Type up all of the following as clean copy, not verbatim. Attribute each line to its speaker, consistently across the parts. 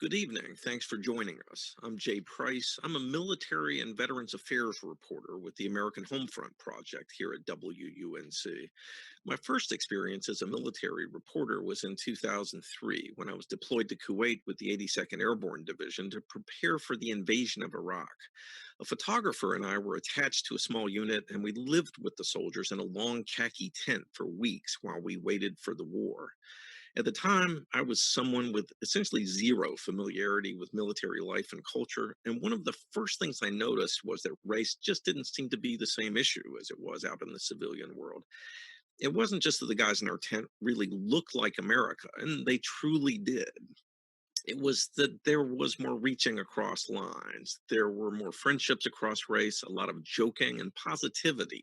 Speaker 1: Good evening. Thanks for joining us. I'm Jay Price. I'm a military and veterans affairs reporter with the American Homefront Project here at WUNC. My first experience as a military reporter was in 2003 when I was deployed to Kuwait with the 82nd Airborne Division to prepare for the invasion of Iraq. A photographer and I were attached to a small unit, and we lived with the soldiers in a long khaki tent for weeks while we waited for the war. At the time, I was someone with essentially zero familiarity with military life and culture, and one of the first things I noticed was that race just didn't seem to be the same issue as it was out in the civilian world. It wasn't just that the guys in our tent really looked like America, and they truly did. It was that there was more reaching across lines. There were more friendships across race, a lot of joking and positivity.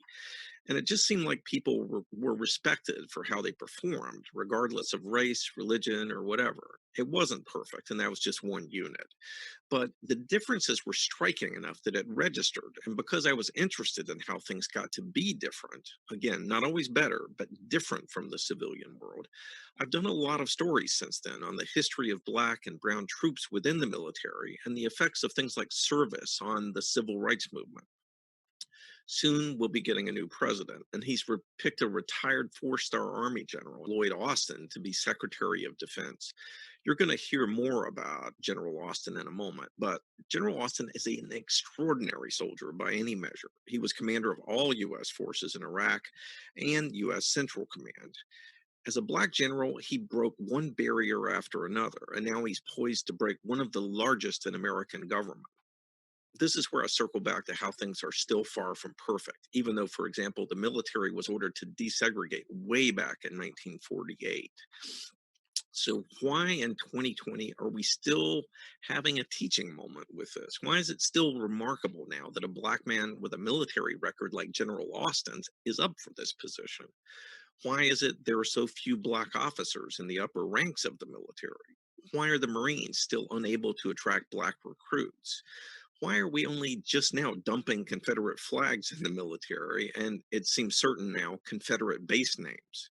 Speaker 1: And it just seemed like people were respected for how they performed, regardless of race, religion, or whatever. It wasn't perfect, and that was just one unit. But the differences were striking enough that it registered. And because I was interested in how things got to be different, again, not always better, but different from the civilian world, I've done a lot of stories since then on the history of Black and Brown troops within the military and the effects of things like service on the civil rights movement. Soon we'll be getting a new president, and he's picked a retired four-star Army General, Lloyd Austin, to be Secretary of Defense. You're going to hear more about General Austin in a moment, but General Austin is an extraordinary soldier by any measure. He was commander of all U.S. forces in Iraq and U.S. Central Command. As a Black general, he broke one barrier after another, and now he's poised to break one of the largest in American government. This is where I circle back to how things are still far from perfect, even though, for example, the military was ordered to desegregate way back in 1948. So why in 2020 are we still having a teaching moment with this? Why is it still remarkable now that a Black man with a military record like General Austin's is up for this position? Why is it there are so few Black officers in the upper ranks of the military? Why are the Marines still unable to attract Black recruits? Why are we only just now dumping Confederate flags in the military and it seems certain now Confederate base names?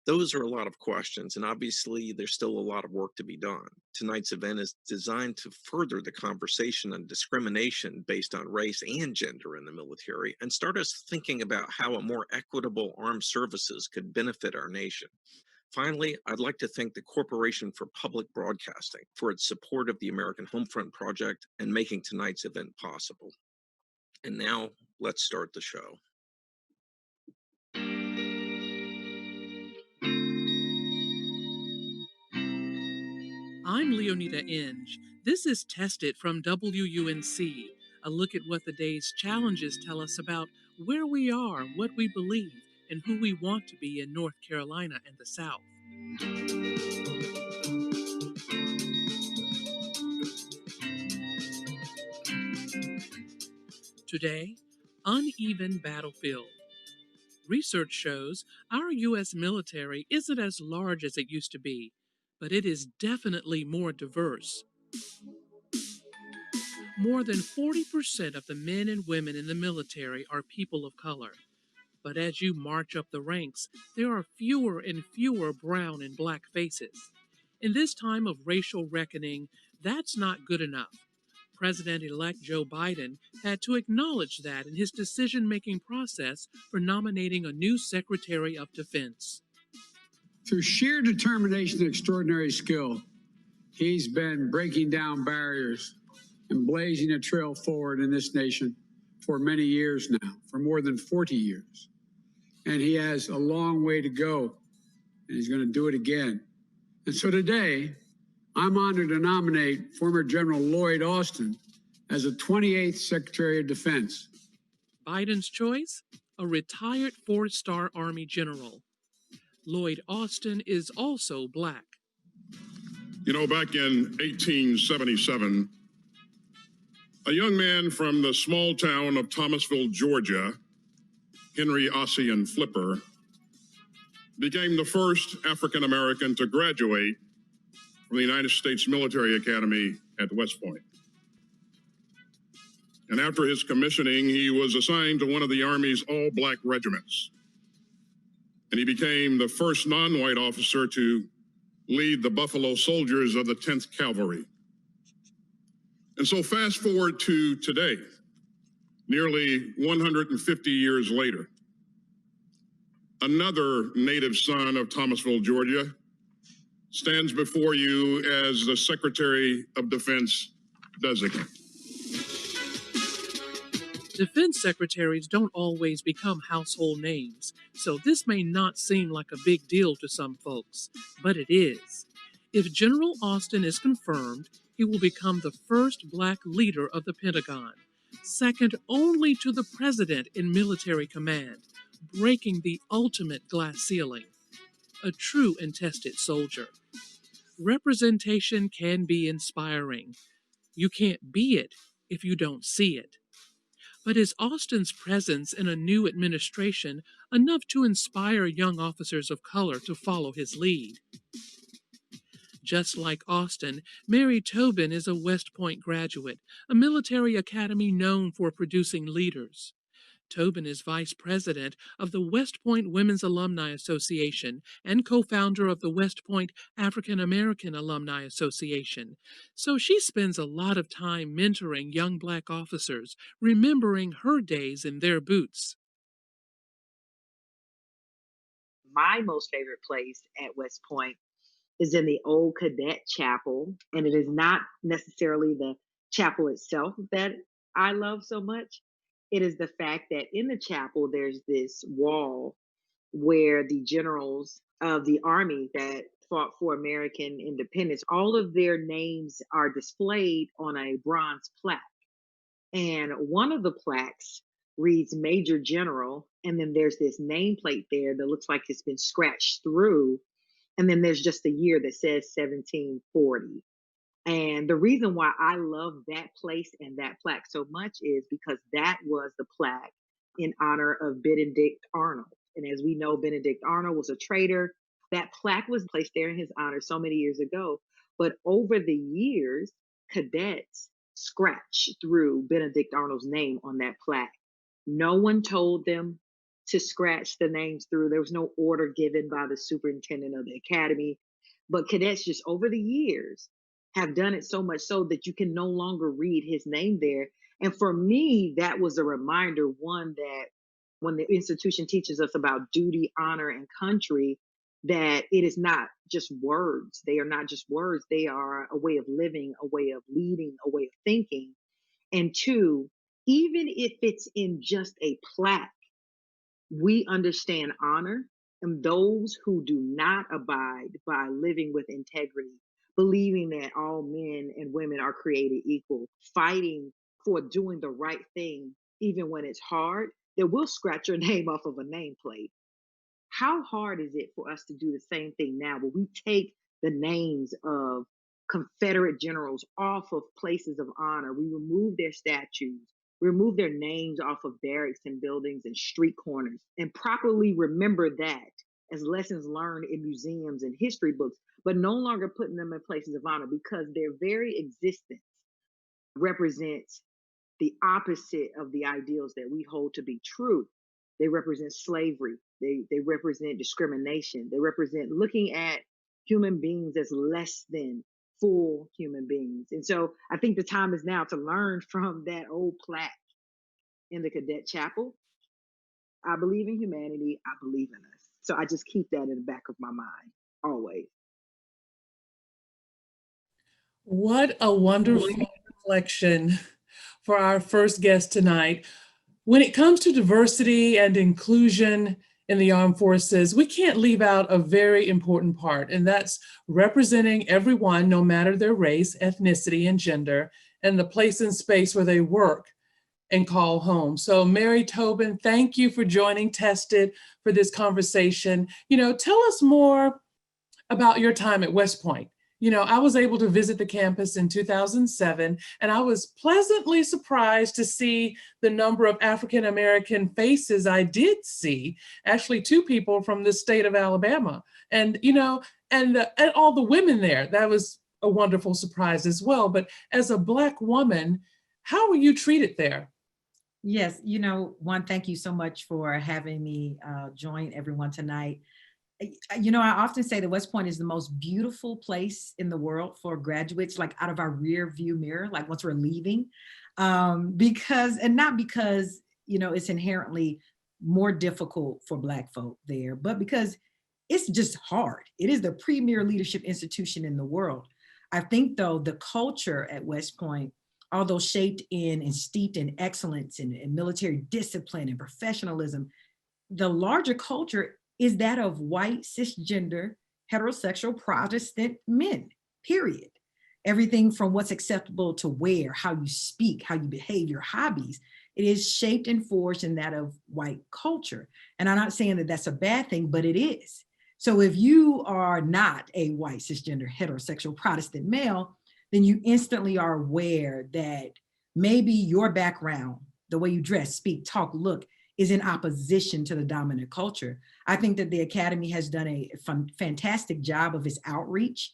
Speaker 1: Those are a lot of questions, and obviously there's still a lot of work to be done. Tonight's event is designed to further the conversation on discrimination based on race and gender in the military and start us thinking about how a more equitable armed services could benefit our nation. Finally, I'd like to thank the Corporation for Public Broadcasting for its support of the American Homefront Project and making tonight's event possible. And now, let's start the show.
Speaker 2: I'm Leoneda Inge. This is Tested from WUNC, a look at what the day's challenges tell us about where we are, what we believe, and who we want to be in North Carolina and the South. Today, uneven battlefield. Research shows our U.S. military isn't as large as it used to be, but it is definitely more diverse. More than 40% of the men and women in the military are people of color. But as you march up the ranks, there are fewer and fewer brown and Black faces. In this time of racial reckoning, that's not good enough. President-elect Joe Biden had to acknowledge that in his decision-making process for nominating a new Secretary of Defense.
Speaker 3: Through sheer determination and extraordinary skill, he's been breaking down barriers and blazing a trail forward in this nation for many years now, for more than 40 years. And he has a long way to go, and he's going to do it again. And so today, I'm honored to nominate former General Lloyd Austin as the 28th Secretary of Defense.
Speaker 2: Biden's choice? A retired four-star Army general. Lloyd Austin is also Black.
Speaker 4: You know, back in 1877, a young man from the small town of Thomasville, Georgia, Henry Ossian Flipper, became the first African American to graduate from the United States Military Academy at West Point. And after his commissioning, he was assigned to one of the Army's all-Black regiments. And he became the first non-white officer to lead the Buffalo Soldiers of the 10th Cavalry. And so fast forward to today, nearly 150 years later, another native son of Thomasville, Georgia, stands before you as the Secretary of Defense designate.
Speaker 2: Defense secretaries don't always become household names, so this may not seem like a big deal to some folks, but it is. If General Austin is confirmed, he will become the first black leader of the Pentagon, second only to the president in military command, breaking the ultimate glass ceiling. A true and tested soldier. Representation can be inspiring. You can't be it if you don't see it. But is Austin's presence in a new administration enough to inspire young officers of color to follow his lead? Just like Austin, Mary Tobin is a West Point graduate, a military academy known for producing leaders. Tobin is vice president of the West Point Women's Alumni Association and co-founder of the West Point African American Alumni Association. So she spends a lot of time mentoring young black officers, remembering her days in their boots.
Speaker 5: My most favorite place at West Point is in the old cadet chapel, and it is not necessarily the chapel itself that I love so much. It is the fact that in the chapel there's this wall where the generals of the army that fought for American independence, all of their names are displayed on a bronze plaque. And one of the plaques reads Major General, and then there's this nameplate there that looks like it's been scratched through. And then there's just a year that says 1740. And the reason why I love that place and that plaque so much is because that was the plaque in honor of Benedict Arnold. And as we know, Benedict Arnold was a traitor. That plaque was placed there in his honor so many years ago. But over the years, cadets scratched through Benedict Arnold's name on that plaque. No one told them to scratch the names through. There was no order given by the superintendent of the academy. But cadets just over the years have done it so much so that you can no longer read his name there. And for me, that was a reminder, one, that when the institution teaches us about duty, honor, and country, that it is not just words. They are not just words. They are a way of living, a way of leading, a way of thinking. And two, even if it's in just a plaque, we understand honor, and those who do not abide by living with integrity, believing that all men and women are created equal, fighting for doing the right thing, even when it's hard, that will scratch your name off of a nameplate. How hard is it for us to do the same thing now, where we take the names of Confederate generals off of places of honor? We remove their statues, remove their names off of barracks and buildings and street corners, and properly remember that as lessons learned in museums and history books, but no longer putting them in places of honor because their very existence represents the opposite of the ideals that we hold to be true. They represent slavery. They represent discrimination. They represent looking at human beings as less than full human beings. And so I think the time is now to learn from that old plaque in the cadet chapel. I believe in humanity. I believe in us. So I just keep that in the back of my mind always.
Speaker 2: What a wonderful reflection for our first guest tonight. When it comes to diversity and inclusion in the armed forces, we can't leave out a very important part, and that's representing everyone, no matter their race, ethnicity, and gender, and the place and space where they work and call home. So Mary Tobin, thank you for joining Tested for this conversation. Tell us more about your time at West Point. I was able to visit the campus in 2007, and I was pleasantly surprised to see the number of African-American faces I did see, actually 2 people from the state of Alabama. And, and all the women there, that was a wonderful surprise as well. But as a Black woman, how were you treated there?
Speaker 6: Yes, one, thank you so much for having me join everyone tonight. You know, I often say that West Point is the most beautiful place in the world for graduates, like out of our rear view mirror, like once we're leaving, because, and not because, you know, it's inherently more difficult for Black folk there, but because it's just hard. It is the premier leadership institution in the world. I think though, the culture at West Point, although shaped in and steeped in excellence and military discipline and professionalism, the larger culture is that of white, cisgender, heterosexual Protestant men, period. Everything from what's acceptable to wear, how you speak, how you behave, your hobbies, it is shaped and forged in that of white culture. And I'm not saying that that's a bad thing, but it is. So if you are not a white, cisgender, heterosexual Protestant male, then you instantly are aware that maybe your background, the way you dress, speak, talk, look, is in opposition to the dominant culture. I think that the Academy has done a fantastic job of its outreach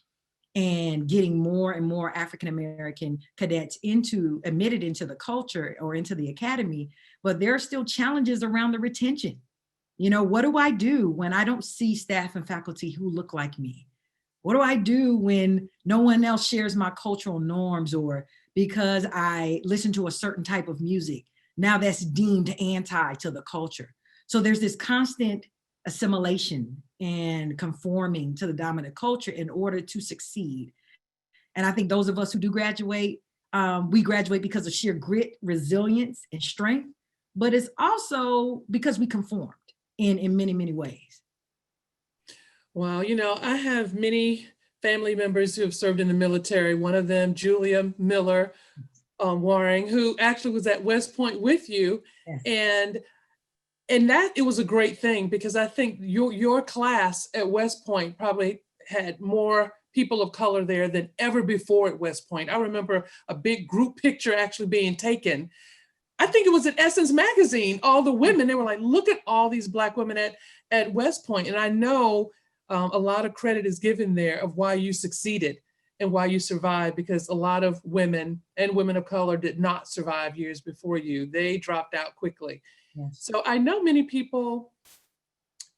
Speaker 6: and getting more and more African-American cadets admitted into the culture or into the Academy, but there are still challenges around the retention. You know, what do I do when I don't see staff and faculty who look like me? What do I do when no one else shares my cultural norms, or because I listen to a certain type of music, now that's deemed anti to the culture? So there's this constant assimilation and conforming to the dominant culture in order to succeed. And I think those of us who do graduate, we graduate because of sheer grit, resilience, and strength, but it's also because we conformed in many, many ways.
Speaker 2: Well, you know, I have many family members who have served in the military. One of them, Julia Miller Waring, who actually was at West Point with you. Yes. And that, it was a great thing, because I think your class at West Point probably had more people of color there than ever before at West Point. I remember a big group picture actually being taken. I think it was in Essence magazine, all the women, they were like, look at all these Black women at West Point. And I know a lot of credit is given there of why you succeeded and why you survived, because a lot of women and women of color did not survive years before you. They dropped out quickly. Yes. So I know many people,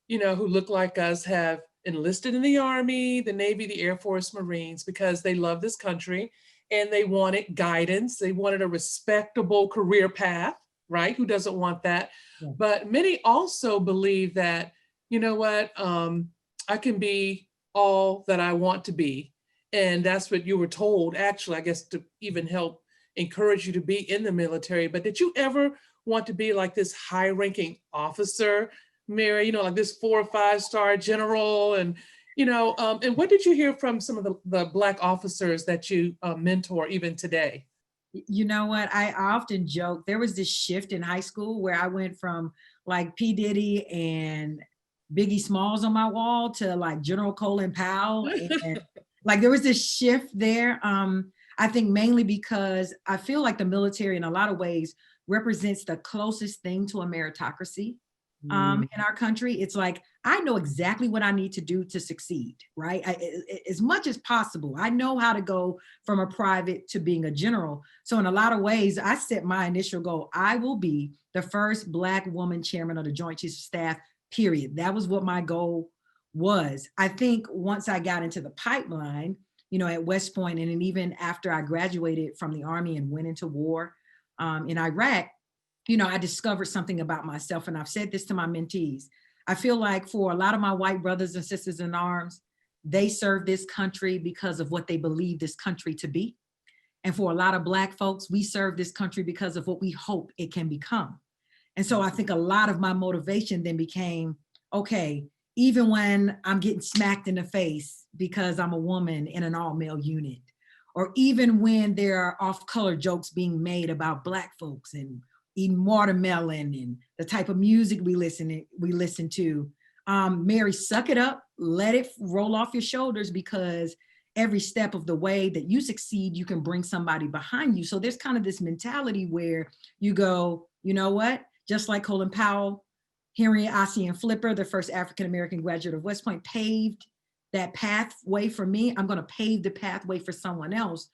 Speaker 2: you know, who look like us have enlisted in the Army, the Navy, the Air Force, Marines, because they love this country and they wanted guidance. They wanted a respectable career path, right? Who doesn't want that? Yeah. But many also believe that, you know what, I can be all that I want to be. And that's what you were told, actually, I guess, to even help encourage you to be in the military. But did you ever want to be like this high-ranking officer, Mary, you know, like this 4 or 5-star general? And, you know, and what did you hear from some of the Black officers that you mentor even today?
Speaker 6: You know what, I often joke, there was this shift in high school where I went from like P. Diddy and Biggie Smalls on my wall to like General Colin Powell. And like there was this shift there. I think mainly because I feel like the military in a lot of ways represents the closest thing to a meritocracy in our country. It's like, I know exactly what I need to do to succeed, right? As much as possible. I know how to go from a private to being a general. So in a lot of ways, I set my initial goal. I will be the first Black woman chairman of the Joint Chiefs of Staff, period. That was what my goal was. I think once I got into the pipeline, you know, at West Point, and then even after I graduated from the Army and went into war in Iraq, you know, I discovered something about myself. And I've said this to my mentees. I feel like for a lot of my white brothers and sisters in arms, they serve this country because of what they believe this country to be. And for a lot of Black folks, we serve this country because of what we hope it can become. And so I think a lot of my motivation then became, okay, even when I'm getting smacked in the face because I'm a woman in an all-male unit, or even when there are off-color jokes being made about Black folks and eating watermelon and the type of music we listen to, Mary, suck it up, let it roll off your shoulders, because every step of the way that you succeed, you can bring somebody behind you. So there's kind of this mentality where you go, you know what, just like Colin Powell, Henry Ossian Flipper, the first African-American graduate of West Point, paved that pathway for me, I'm gonna pave the pathway for someone else.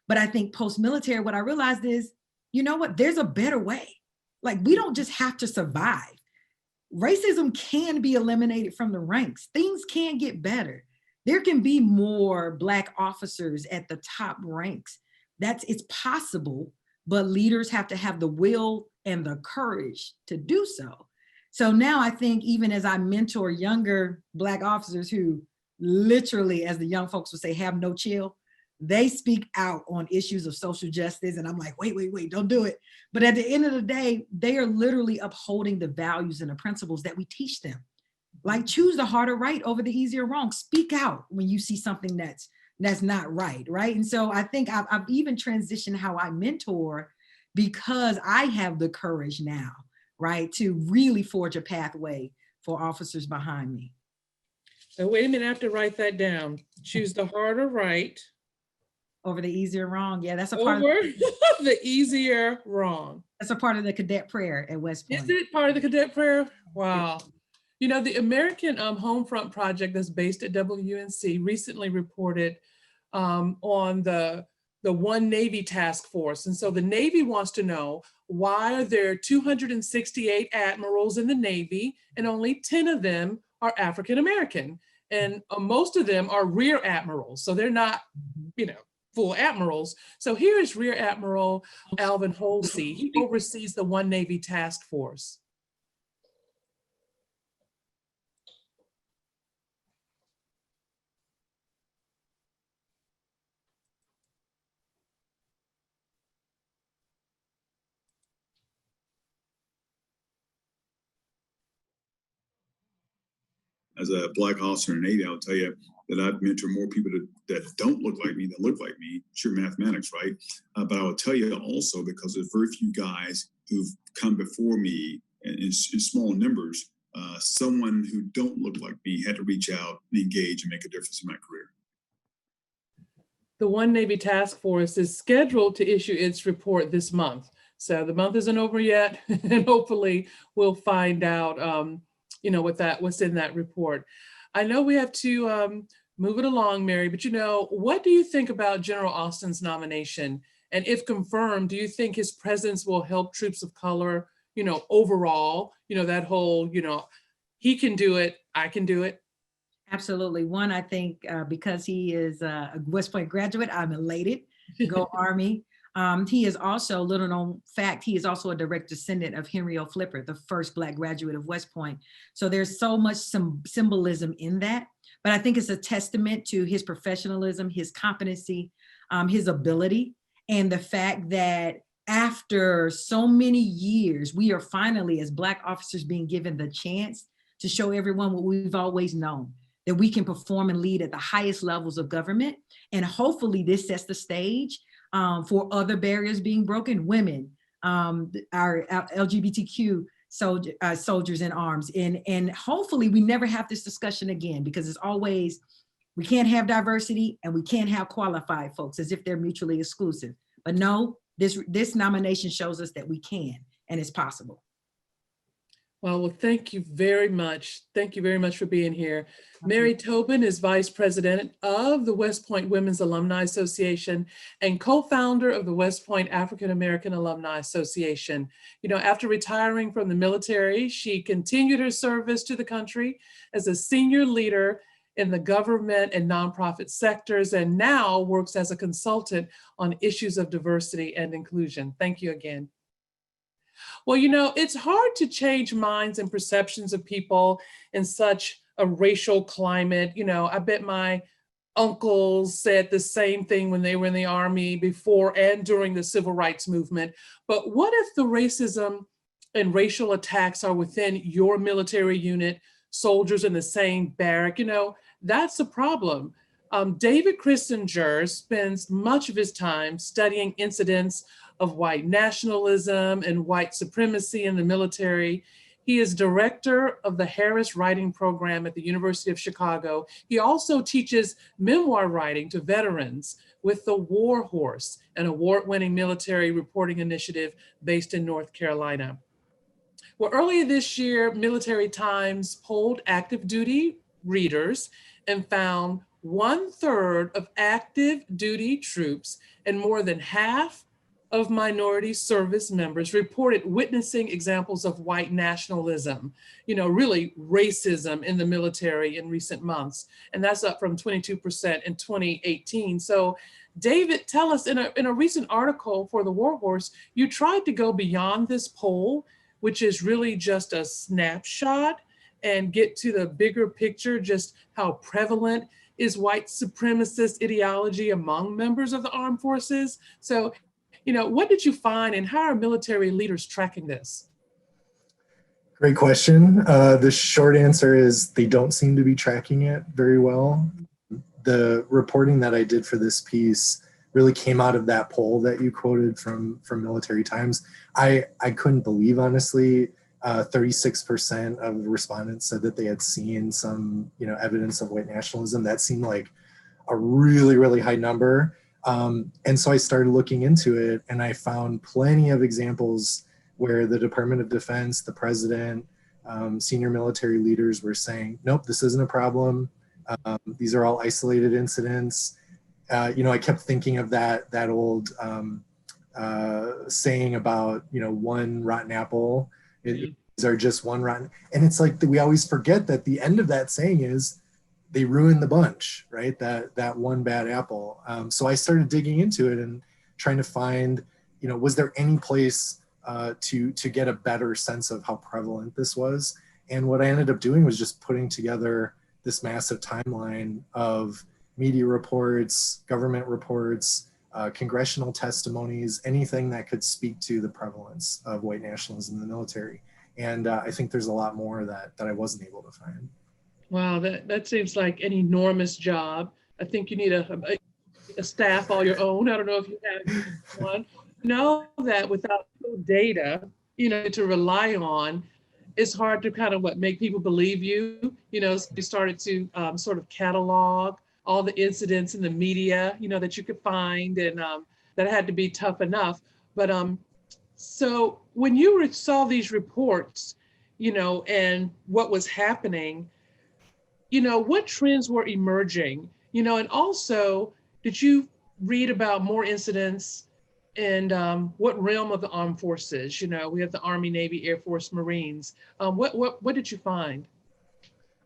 Speaker 6: But I think post-military, what I realized is, you know what, there's a better way. Like, we don't just have to survive. racism can be eliminated from the ranks. Things can get better. There can be more Black officers at the top ranks. It's possible, but leaders have to have the will and the courage to do so. So now I think even as I mentor younger Black officers who literally, as the young folks would say, have no chill, they speak out on issues of social justice. And I'm like, wait, don't do it. But at the end of the day, they are literally upholding the values and the principles that we teach them. Like, choose the harder right over the easier wrong. Speak out when you see something that's not right, right? And so I think I've even transitioned how I mentor, because I have the courage now, right, to really forge a pathway for officers behind me.
Speaker 2: So wait a minute, I have to write that down. Choose the harder right
Speaker 6: over the easier wrong. Yeah, that's a part of
Speaker 2: the easier wrong.
Speaker 6: That's a part of the cadet prayer at West Point.
Speaker 2: Is it part of the cadet prayer? Wow. You know, the American Homefront Project that's based at WUNC recently reported on the One Navy task force. And so the Navy wants to know, why are there 268 admirals in the Navy and only 10 of them are African-American? And most of them are rear admirals. So they're not, you know, full admirals. So here is Rear Admiral Alvin Holsey. He oversees the One Navy task force.
Speaker 7: As a Black officer in the Navy, I'll tell you that I've mentored more people that don't look like me than look like me. Sure, mathematics, right? But I will tell you also, because there's very few guys who've come before me in small numbers, someone who don't look like me had to reach out and engage and make a difference in my career.
Speaker 2: The One Navy Task Force is scheduled to issue its report this month. So the month isn't over yet, and hopefully we'll find out you know, what's in that report. I know we have to move it along, Mary, but you know, what do you think about General Austin's nomination? And if confirmed, do you think his presence will help troops of color, you know, overall, you know, that whole, you know, he can do it, I can do it?
Speaker 6: Absolutely. One, I think because he is a West Point graduate, I'm elated. Go Army. He is also, little known fact, he is also a direct descendant of Henry O. Flipper, the first Black graduate of West Point. So there's so much symbolism in that, but I think it's a testament to his professionalism, his competency, his ability, and the fact that after so many years, we are finally, as Black officers, being given the chance to show everyone what we've always known, that we can perform and lead at the highest levels of government. And hopefully this sets the stage for other barriers being broken, women, our LGBTQ soldiers in arms. And hopefully we never have this discussion again, because it's always, we can't have diversity and we can't have qualified folks as if they're mutually exclusive. But no, this nomination shows us that we can, and it's possible.
Speaker 2: Well, thank you very much. Thank you very much for being here. Mary Tobin is Vice President of the West Point Women's Alumni Association and co-founder of the West Point African American Alumni Association. You know, after retiring from the military, she continued her service to the country as a senior leader in the government and nonprofit sectors, and now works as a consultant on issues of diversity and inclusion. Thank you again. Well, you know, it's hard to change minds and perceptions of people in such a racial climate. You know, I bet my uncles said the same thing when they were in the Army before and during the Civil Rights Movement. But what if the racism and racial attacks are within your military unit, soldiers in the same barrack? You know, that's a problem. David Christinger spends much of his time studying incidents of white nationalism and white supremacy in the military. He is director of the Harris Writing Program at the University of Chicago. He also teaches memoir writing to veterans with the War Horse, an award-winning military reporting initiative based in North Carolina. Well, earlier this year, Military Times polled active duty readers and found 1/3 of active duty troops and more than half of minority service members reported witnessing examples of white nationalism, really racism in the military in recent months. And that's up from 22% in 2018. So David, tell us, in a recent article for the War Horse, you tried to go beyond this poll, which is really just a snapshot, and get to the bigger picture, just how prevalent is white supremacist ideology among members of the armed forces. So, what did you find, and how are military leaders tracking this?
Speaker 8: Great question. The short answer is they don't seem to be tracking it very well. The reporting that I did for this piece really came out of that poll that you quoted from Military Times. I couldn't believe, honestly, 36% of the respondents said that they had seen some, evidence of white nationalism. That seemed like a really, really high number. And so I started looking into it, and I found plenty of examples where the Department of Defense, the president, senior military leaders were saying, nope, this isn't a problem. These are all isolated incidents. I kept thinking of that old saying about, one rotten apple. These are just one rotten. And it's like we always forget that the end of that saying is they ruin the bunch, right? That one bad apple. So I started digging into it and trying to find, was there any place to get a better sense of how prevalent this was? And what I ended up doing was just putting together this massive timeline of media reports, government reports, congressional testimonies, anything that could speak to the prevalence of white nationalism in the military. And I think there's a lot more that I wasn't able to find. Wow,
Speaker 2: that seems like an enormous job. I think you need a staff all your own. I don't know if you have one. Know that without data, to rely on, it's hard to kind of make people believe you. You started to sort of catalog all the incidents in the media, that you could find, and that had to be tough enough. But so when you saw these reports, and what was happening, what trends were emerging, and also, did you read about more incidents and what realm of the armed forces? We have the Army, Navy, Air Force, Marines. What did you find?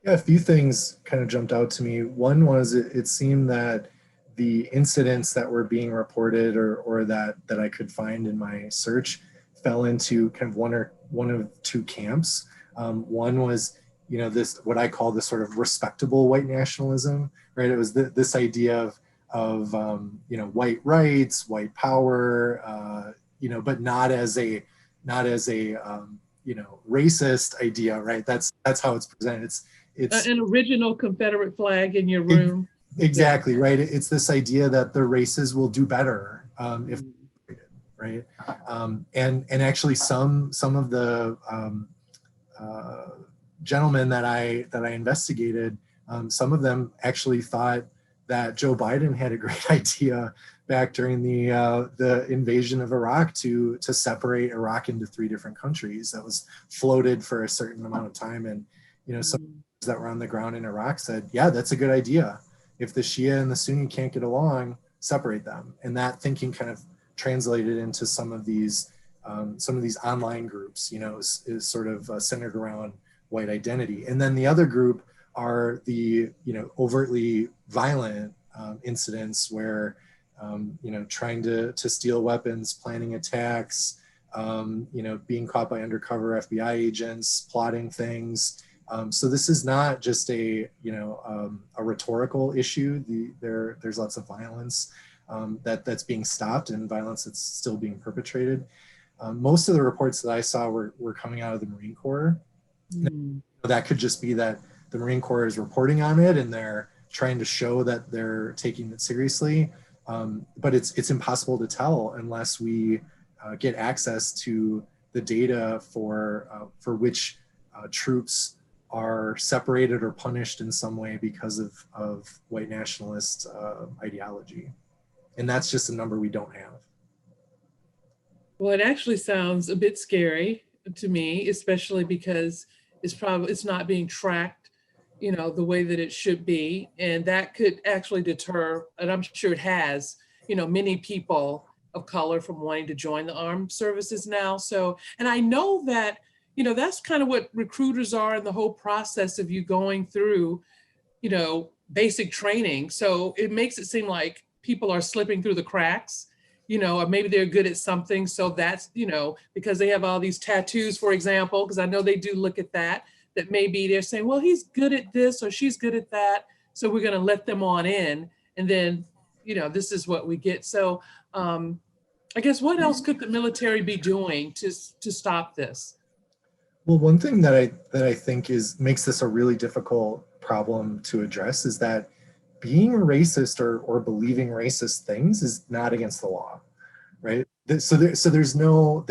Speaker 8: Yeah, a few things kind of jumped out to me. One was it seemed that the incidents that were being reported or that I could find in my search fell into kind of one of two camps. One was, this, what I call the sort of respectable white nationalism, right? It was this idea of white rights, white power, but not as a racist idea, right? That's how it's presented. It's
Speaker 2: an original Confederate flag in your room.
Speaker 8: Exactly, right. It's this idea that the races will do better if right, and actually some of the gentlemen that I investigated, some of them actually thought that Joe Biden had a great idea back during the invasion of Iraq to separate Iraq into 3 different countries. That was floated for a certain amount of time, and some that were on the ground in Iraq said, yeah, that's a good idea. If the Shia and the Sunni can't get along, separate them. And that thinking kind of translated into some of these online groups, is sort of centered around white identity. And then the other group are the, overtly violent incidents where, trying to steal weapons, planning attacks, being caught by undercover FBI agents, plotting things. So this is not just a rhetorical issue. There's lots of violence that's being stopped and violence that's still being perpetrated. Most of the reports that I saw were coming out of the Marine Corps. That could just be that the Marine Corps is reporting on it and they're trying to show that they're taking it seriously. But it's impossible to tell unless we get access to the data for which troops are separated or punished in some way because of white nationalist ideology. And that's just a number we don't have.
Speaker 2: Well, it actually sounds a bit scary to me, especially because it's not being tracked, the way that it should be. And that could actually deter, and I'm sure it has, many people of color from wanting to join the armed services now. So, and I know that, you know, that's kind of what recruiters are in the whole process of you going through, you know, basic training. So it makes it seem like people are slipping through the cracks, you know, or maybe they're good at something. So that's, you know, because they have all these tattoos, for example, because I know they do look at that, that maybe they're saying, well, he's good at this or she's good at that. So we're going to let them on in. And then, you know, this is what we get. So I guess what else could the military be doing to stop this?
Speaker 8: Well, one thing that I think makes this a really difficult problem to address is that being racist or believing racist things is not against the law, right? So there's no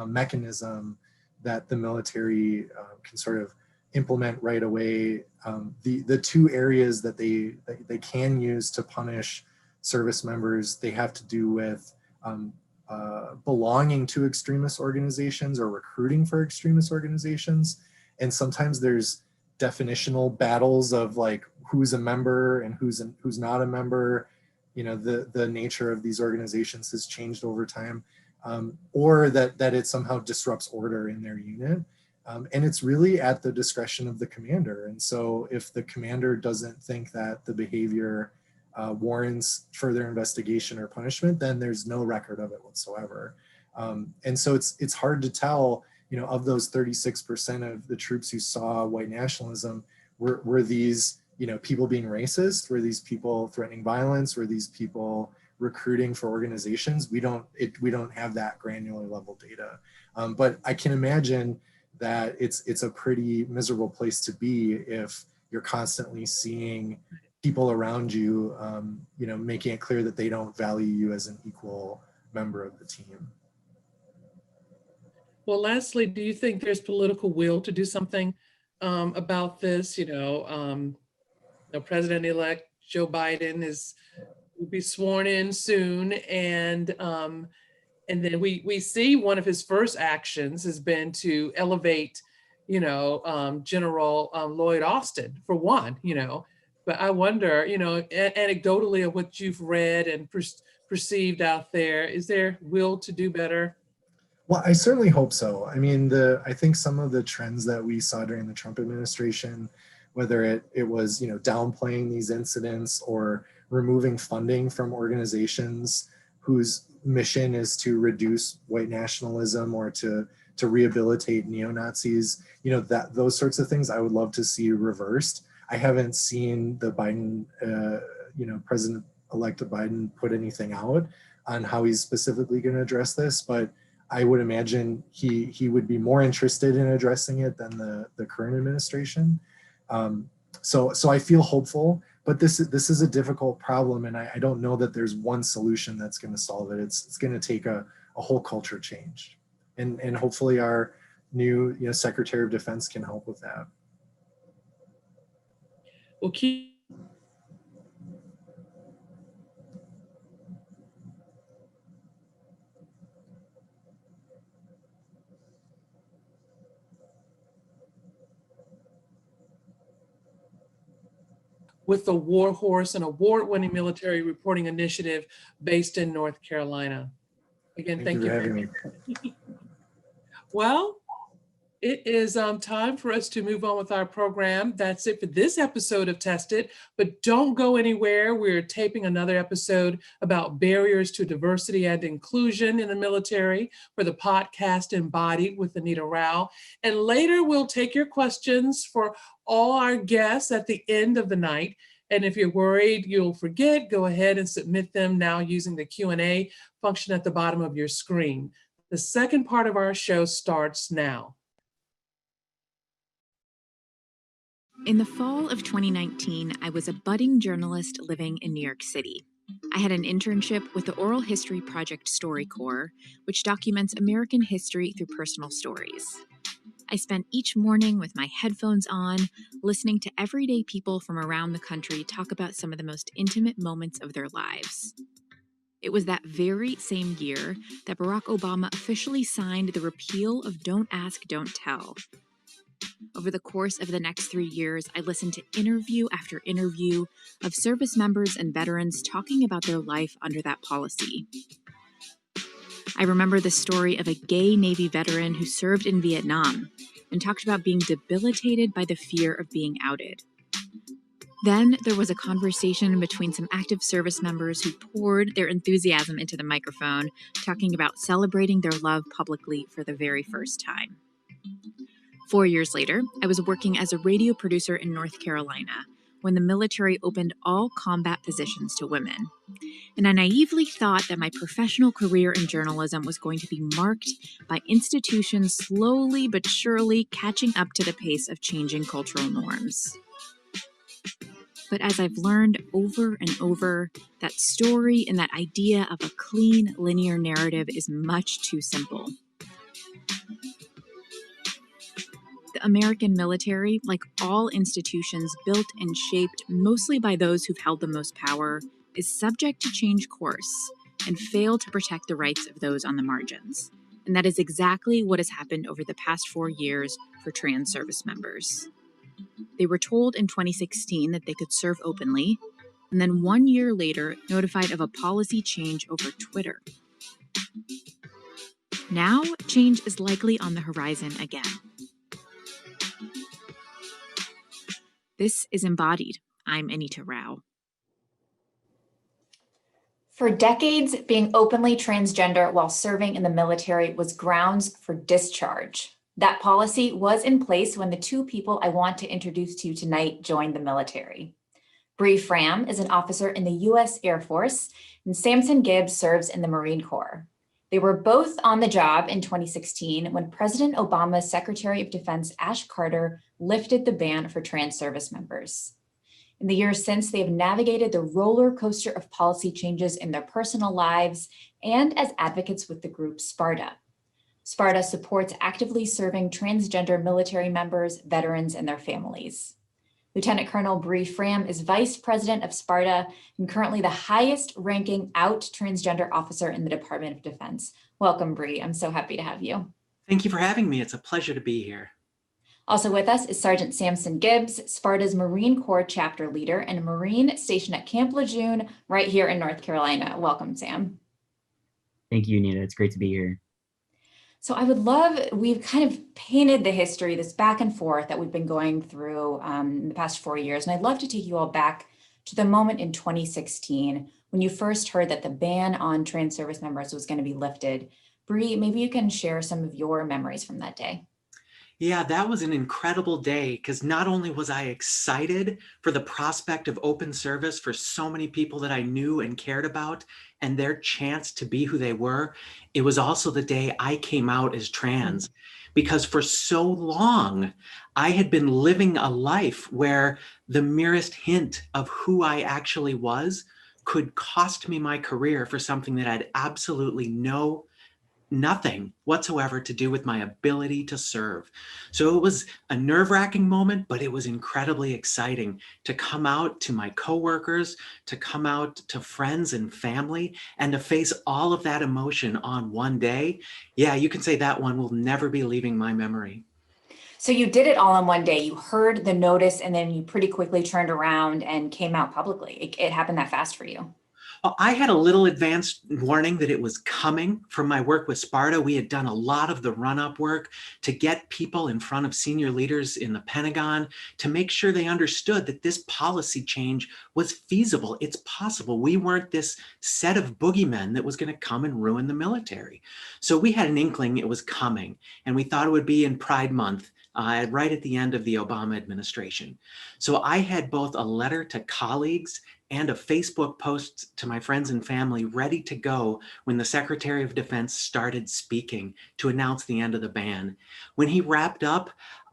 Speaker 8: mechanism that the military can sort of implement right away. The two areas that they can use to punish service members, they have to do with belonging to extremist organizations or recruiting for extremist organizations. And sometimes there's definitional battles of like who's a member and who's not a member. You know, the nature of these organizations has changed over time, or that it somehow disrupts order in their unit. And it's really at the discretion of the commander. And so if the commander doesn't think that the behavior warrants further investigation or punishment, then there's no record of it whatsoever. And so it's hard to tell, you know, of those 36% of the troops who saw white nationalism, were these, you know, people being racist? Were these people threatening violence? Were these people recruiting for organizations? We don't have that granular level data. But I can imagine that it's a pretty miserable place to be if you're constantly seeing people around you, you know, making it clear that they don't value you as an equal member of the team.
Speaker 2: Well, lastly, do you think there's political will to do something about this? You know, President-elect Joe Biden will be sworn in soon, and then we see one of his first actions has been to elevate, you know, General Lloyd Austin for one, you know. But I wonder, you know, anecdotally of what you've read and perceived out there, is there will to do better?
Speaker 8: Well, I certainly hope so. I mean, I think some of the trends that we saw during the Trump administration, whether it was, you know, downplaying these incidents or removing funding from organizations whose mission is to reduce white nationalism or to rehabilitate neo-Nazis, you know, those sorts of things I would love to see reversed. I haven't seen the Biden, you know, President-elect Biden put anything out on how he's specifically going to address this, but I would imagine he would be more interested in addressing it than the current administration. So I feel hopeful, but this is a difficult problem, and I don't know that there's one solution that's going to solve it. It's going to take a whole culture change, and hopefully our new, you know, Secretary of Defense can help with that.
Speaker 2: Well, with the War Horse, an award-winning military reporting initiative based in North Carolina. Again, thank you
Speaker 8: for having me.
Speaker 2: Well, it is time for us to move on with our program. That's it for this episode of Tested, but don't go anywhere. We're taping another episode about barriers to diversity and inclusion in the military for the podcast Embodied with Anita Rao. And later we'll take your questions for all our guests at the end of the night. And if you're worried you'll forget, go ahead and submit them now using the Q&A function at the bottom of your screen. The second part of our show starts now.
Speaker 9: In the fall of 2019, I was a budding journalist living in New York City. I had an internship with the Oral History Project StoryCorps, which documents American history through personal stories. I spent each morning with my headphones on, listening to everyday people from around the country talk about some of the most intimate moments of their lives. It was that very same year that Barack Obama officially signed the repeal of Don't Ask, Don't Tell. Over the course of the next 3 years, I listened to interview after interview of service members and veterans talking about their life under that policy. I remember the story of a gay Navy veteran who served in Vietnam and talked about being debilitated by the fear of being outed. Then there was a conversation between some active service members who poured their enthusiasm into the microphone, talking about celebrating their love publicly for the very first time. 4 years later, I was working as a radio producer in North Carolina when the military opened all combat positions to women. And I naively thought that my professional career in journalism was going to be marked by institutions slowly but surely catching up to the pace of changing cultural norms. But as I've learned over and over, that story and that idea of a clean, linear narrative is much too simple. The American military, like all institutions built and shaped mostly by those who've held the most power, is subject to change course and fail to protect the rights of those on the margins. And that is exactly what has happened over the past 4 years for trans service members. They were told in 2016 that they could serve openly, and then 1 year later notified of a policy change over Twitter. Now, change is likely on the horizon again. This is Embodied. I'm Anita Rao.
Speaker 10: For decades, being openly transgender while serving in the military was grounds for discharge. That policy was in place when the two people I want to introduce to you tonight joined the military. Bree Fram is an officer in the U.S. Air Force, and Samson Gibbs serves in the Marine Corps. They were both on the job in 2016 when President Obama's Secretary of Defense Ash Carter lifted the ban for trans service members. In the years since, they have navigated the roller coaster of policy changes in their personal lives and as advocates with the group SPARTA. SPARTA supports actively serving transgender military members, veterans, and their families. Lieutenant Colonel Bree Fram is Vice President of SPARTA and currently the highest ranking out transgender officer in the Department of Defense. Welcome, Bree. I'm so happy to have you.
Speaker 11: Thank you for having me. It's a pleasure to be here.
Speaker 10: Also with us is Sergeant Samson Gibbs, SPARTA's Marine Corps chapter leader and a Marine stationed at Camp Lejeune right here in North Carolina. Welcome, Sam.
Speaker 12: Thank you, Anita. It's great to be here.
Speaker 10: So I would love, we've kind of painted the history, this back and forth that we've been going through in the past 4 years. And I'd love to take you all back to the moment in 2016 when you first heard that the ban on trans service members was going to be lifted. Bree, maybe you can share some of your memories from that day.
Speaker 11: Yeah, that was an incredible day because not only was I excited for the prospect of open service for so many people that I knew and cared about and their chance to be who they were, it was also the day I came out as trans because for so long I had been living a life where the merest hint of who I actually was could cost me my career for something that had absolutely nothing whatsoever to do with my ability to serve. So it was a nerve-wracking moment, but it was incredibly exciting to come out to my coworkers, to come out to friends and family, and to face all of that emotion on one day. Yeah, you can say that one will never be leaving my memory.
Speaker 10: So you did it all in one day. You heard the notice and then you pretty quickly turned around and came out publicly. It happened that fast for you.
Speaker 11: Well, I had a little advanced warning that it was coming from my work with SPARTA. We had done a lot of the run-up work to get people in front of senior leaders in the Pentagon to make sure they understood that this policy change was feasible. It's possible. We weren't this set of boogeymen that was going to come and ruin the military. So we had an inkling it was coming, and we thought it would be in Pride Month. Right at the end of the Obama administration. So I had both a letter to colleagues and a Facebook post to my friends and family ready to go when the Secretary of Defense started speaking to announce the end of the ban. When he wrapped up,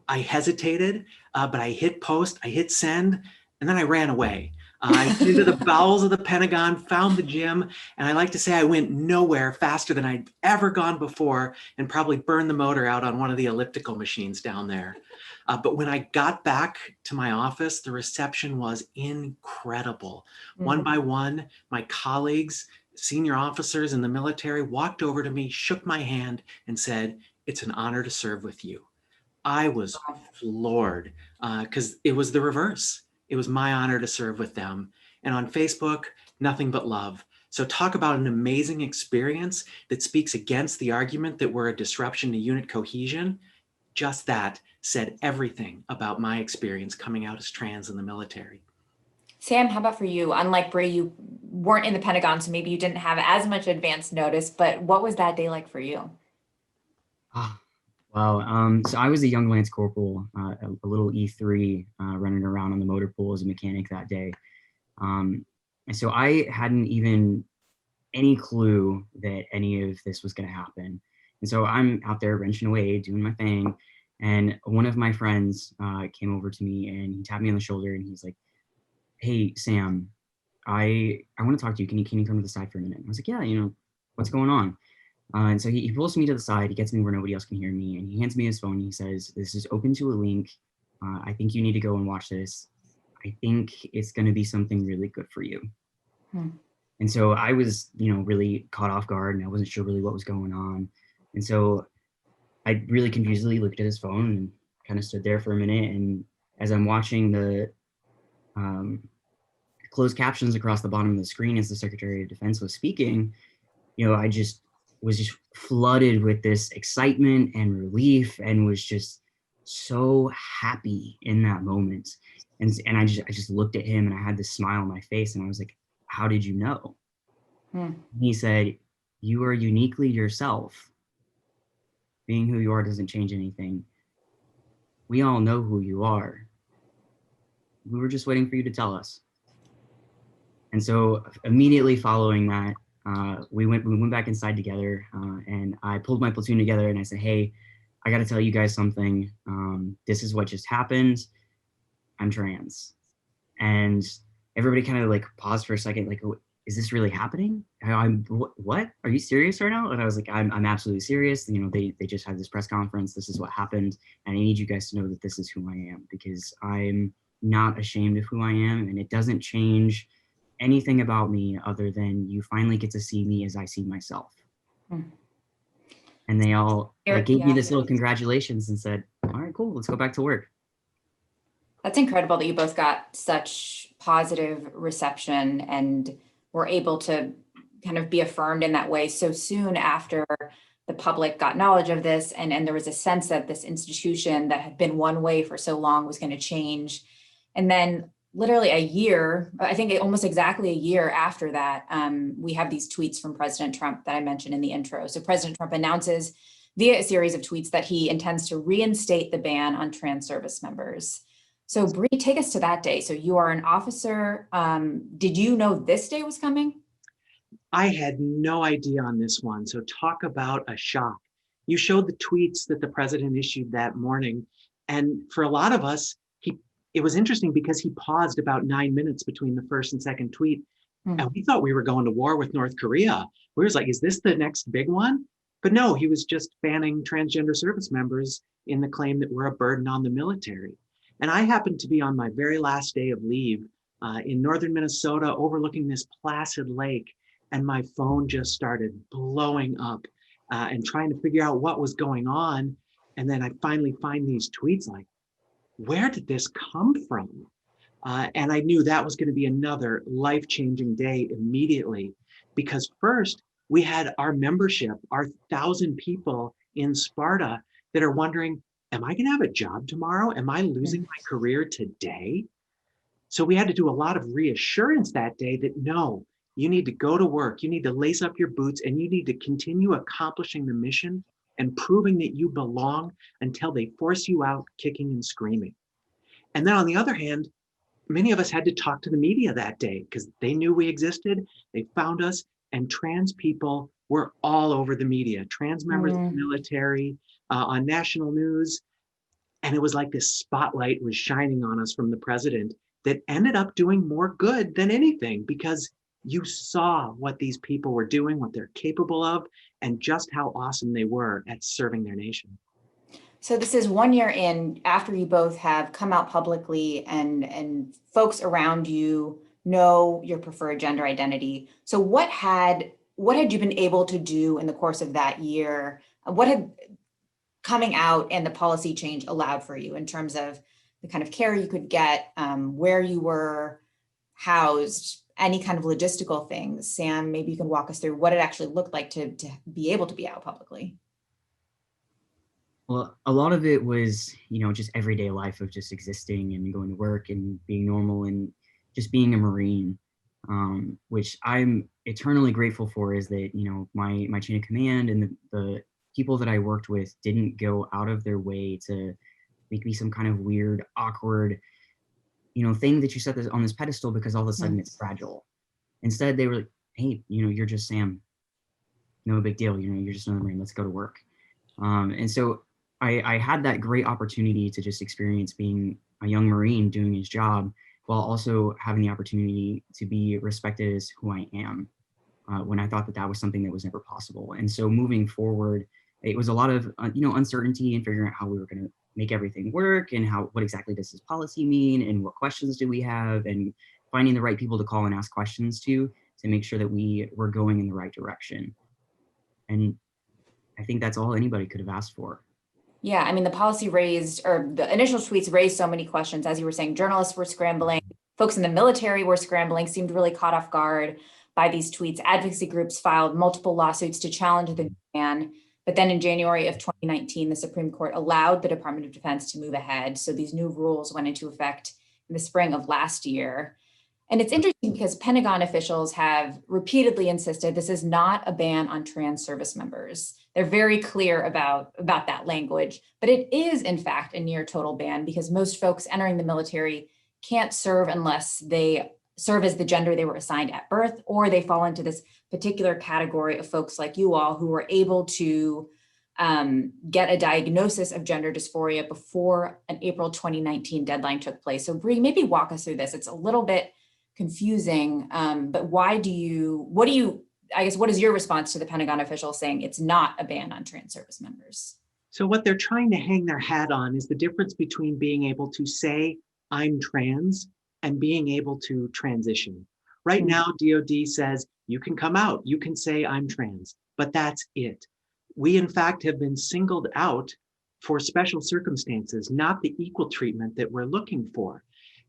Speaker 11: I hesitated, but I hit post, I hit send, and then I ran away. I went into the bowels of the Pentagon, found the gym, and I like to say I went nowhere faster than I'd ever gone before and probably burned the motor out on one of the elliptical machines down there. But when I got back to my office, the reception was incredible. One by one, my colleagues, senior officers in the military walked over to me, shook my hand, and said, "It's an honor to serve with you." I was floored because it was the reverse. It was my honor to serve with them. And on Facebook, nothing but love. So talk about an amazing experience that speaks against the argument that we're a disruption to unit cohesion. Just that said everything about my experience coming out as trans in the military.
Speaker 10: Sam, how about for you? Unlike Bree, you weren't in the Pentagon, so maybe you didn't have as much advance notice, but what was that day like for you?
Speaker 12: Wow. So I was a young Lance Corporal, a little E3 running around on the motor pool as a mechanic that day. And so I hadn't even any clue that any of this was going to happen. And so I'm out there wrenching away, doing my thing. And one of my friends came over to me and he tapped me on the shoulder and he's like, "Hey, Sam, I want to talk to you. Can you come to the side for a minute?" And I was like, "Yeah, what's going on?" And so he pulls me to the side, he gets me where nobody else can hear me, and he hands me his phone. He says, "This is open to a link. I think you need to go and watch this. I think it's going to be something really good for you." And so I was, really caught off guard and I wasn't sure really what was going on. And so I really confusedly looked at his phone and kind of stood there for a minute. And as I'm watching the closed captions across the bottom of the screen as the Secretary of Defense was speaking, I was just flooded with this excitement and relief and was just so happy in that moment. And I just looked at him and I had this smile on my face and I was like, "How did you know?" He said, "You are uniquely yourself. Being who you are doesn't change anything. We all know who you are. We were just waiting for you to tell us." And so immediately following that, we went back inside together, and I pulled my platoon together and I said, "Hey, I got to tell you guys something. This is what just happened. I'm trans." And everybody kind of like paused for a second, like, "Is this really happening? What? Are you serious right now?" And I was like, I'm absolutely serious. They just had this press conference. This is what happened. And I need you guys to know that this is who I am, because I'm not ashamed of who I am. And it doesn't change anything about me other than you finally get to see me as I see myself." And they all gave me this little congratulations and said, "All right, cool, let's go back to work."
Speaker 10: That's incredible that you both got such positive reception and were able to kind of be affirmed in that way so soon after the public got knowledge of this, and there was a sense that this institution that had been one way for so long was going to change. And then literally a year, I think almost exactly a year after that, we have these tweets from President Trump that I mentioned in the intro. So President Trump announces via a series of tweets that he intends to reinstate the ban on trans service members. So Bree, take us to that day. So you are an officer. Did you know this day was coming?
Speaker 11: I had no idea on this one. So talk about a shock. You showed the tweets that the president issued that morning. And for a lot of us, it was interesting because he paused about 9 minutes between the first and second tweet. And we thought we were going to war with North Korea. We was like, is this the next big one? But no, he was just banning transgender service members in the claim that we're a burden on the military. And I happened to be on my very last day of leave in northern Minnesota overlooking this placid lake. And my phone just started blowing up and trying to figure out what was going on. And then I finally find these tweets like, where did this come from? And I knew that was going to be another life-changing day immediately, because first we had our membership, our 1,000 people in Sparta that are wondering, am I going to have a job tomorrow? Am I losing my career today? So we had to do a lot of reassurance that day that no, you need to go to work, you need to lace up your boots, and you need to continue accomplishing the mission and proving that you belong until they force you out kicking and screaming. And then on the other hand, many of us had to talk to the media that day because they knew we existed, they found us, and trans people were all over the media, trans members of the military, on national news. And it was like this spotlight was shining on us from the president that ended up doing more good than anything, because you saw what these people were doing, what they're capable of, and just how awesome they were at serving their nation.
Speaker 10: So this is 1 year in after you both have come out publicly and folks around you know your preferred gender identity. So what had you been able to do in the course of that year? What had coming out and the policy change allowed for you in terms of the kind of care you could get, where you were housed, any kind of logistical things. Sam, maybe you can walk us through what it actually looked like to be able to be out publicly.
Speaker 12: Well, a lot of it was, just everyday life of just existing and going to work and being normal and just being a Marine, which I'm eternally grateful for, is that, my chain of command and the people that I worked with didn't go out of their way to make me some kind of weird, awkward, thing that you set on this pedestal because all of a sudden it's fragile. Instead, they were like, hey, you're just Sam. No big deal. You're just another Marine. Let's go to work. And so I had that great opportunity to just experience being a young Marine doing his job while also having the opportunity to be respected as who I am, when I thought that was something that was never possible. And so moving forward, it was a lot of, uncertainty and figuring out how we were going to make everything work and what exactly does this policy mean and what questions do we have, and finding the right people to call and ask questions to make sure that we were going in the right direction. And I think that's all anybody could have asked for.
Speaker 10: Yeah, I mean, the policy raised, or the initial tweets raised so many questions. As you were saying, journalists were scrambling, folks in the military were scrambling, seemed really caught off guard by these tweets. Advocacy groups filed multiple lawsuits to challenge the ban. But then in January of 2019, the Supreme Court allowed the Department of Defense to move ahead. So these new rules went into effect in the spring of last year. And it's interesting because Pentagon officials have repeatedly insisted this is not a ban on trans service members. They're very clear about that language, but it is in fact a near total ban because most folks entering the military can't serve unless they serve as the gender they were assigned at birth, or they fall into this particular category of folks like you all who were able to get a diagnosis of gender dysphoria before an April 2019 deadline took place. So Bree, maybe walk us through this. It's a little bit confusing, but what is your response to the Pentagon official saying it's not a ban on trans service members?
Speaker 11: So what they're trying to hang their hat on is the difference between being able to say, I'm trans, and being able to transition. Right now, DOD says you can come out, you can say I'm trans, but that's it. We, in fact, have been singled out for special circumstances, not the equal treatment that we're looking for.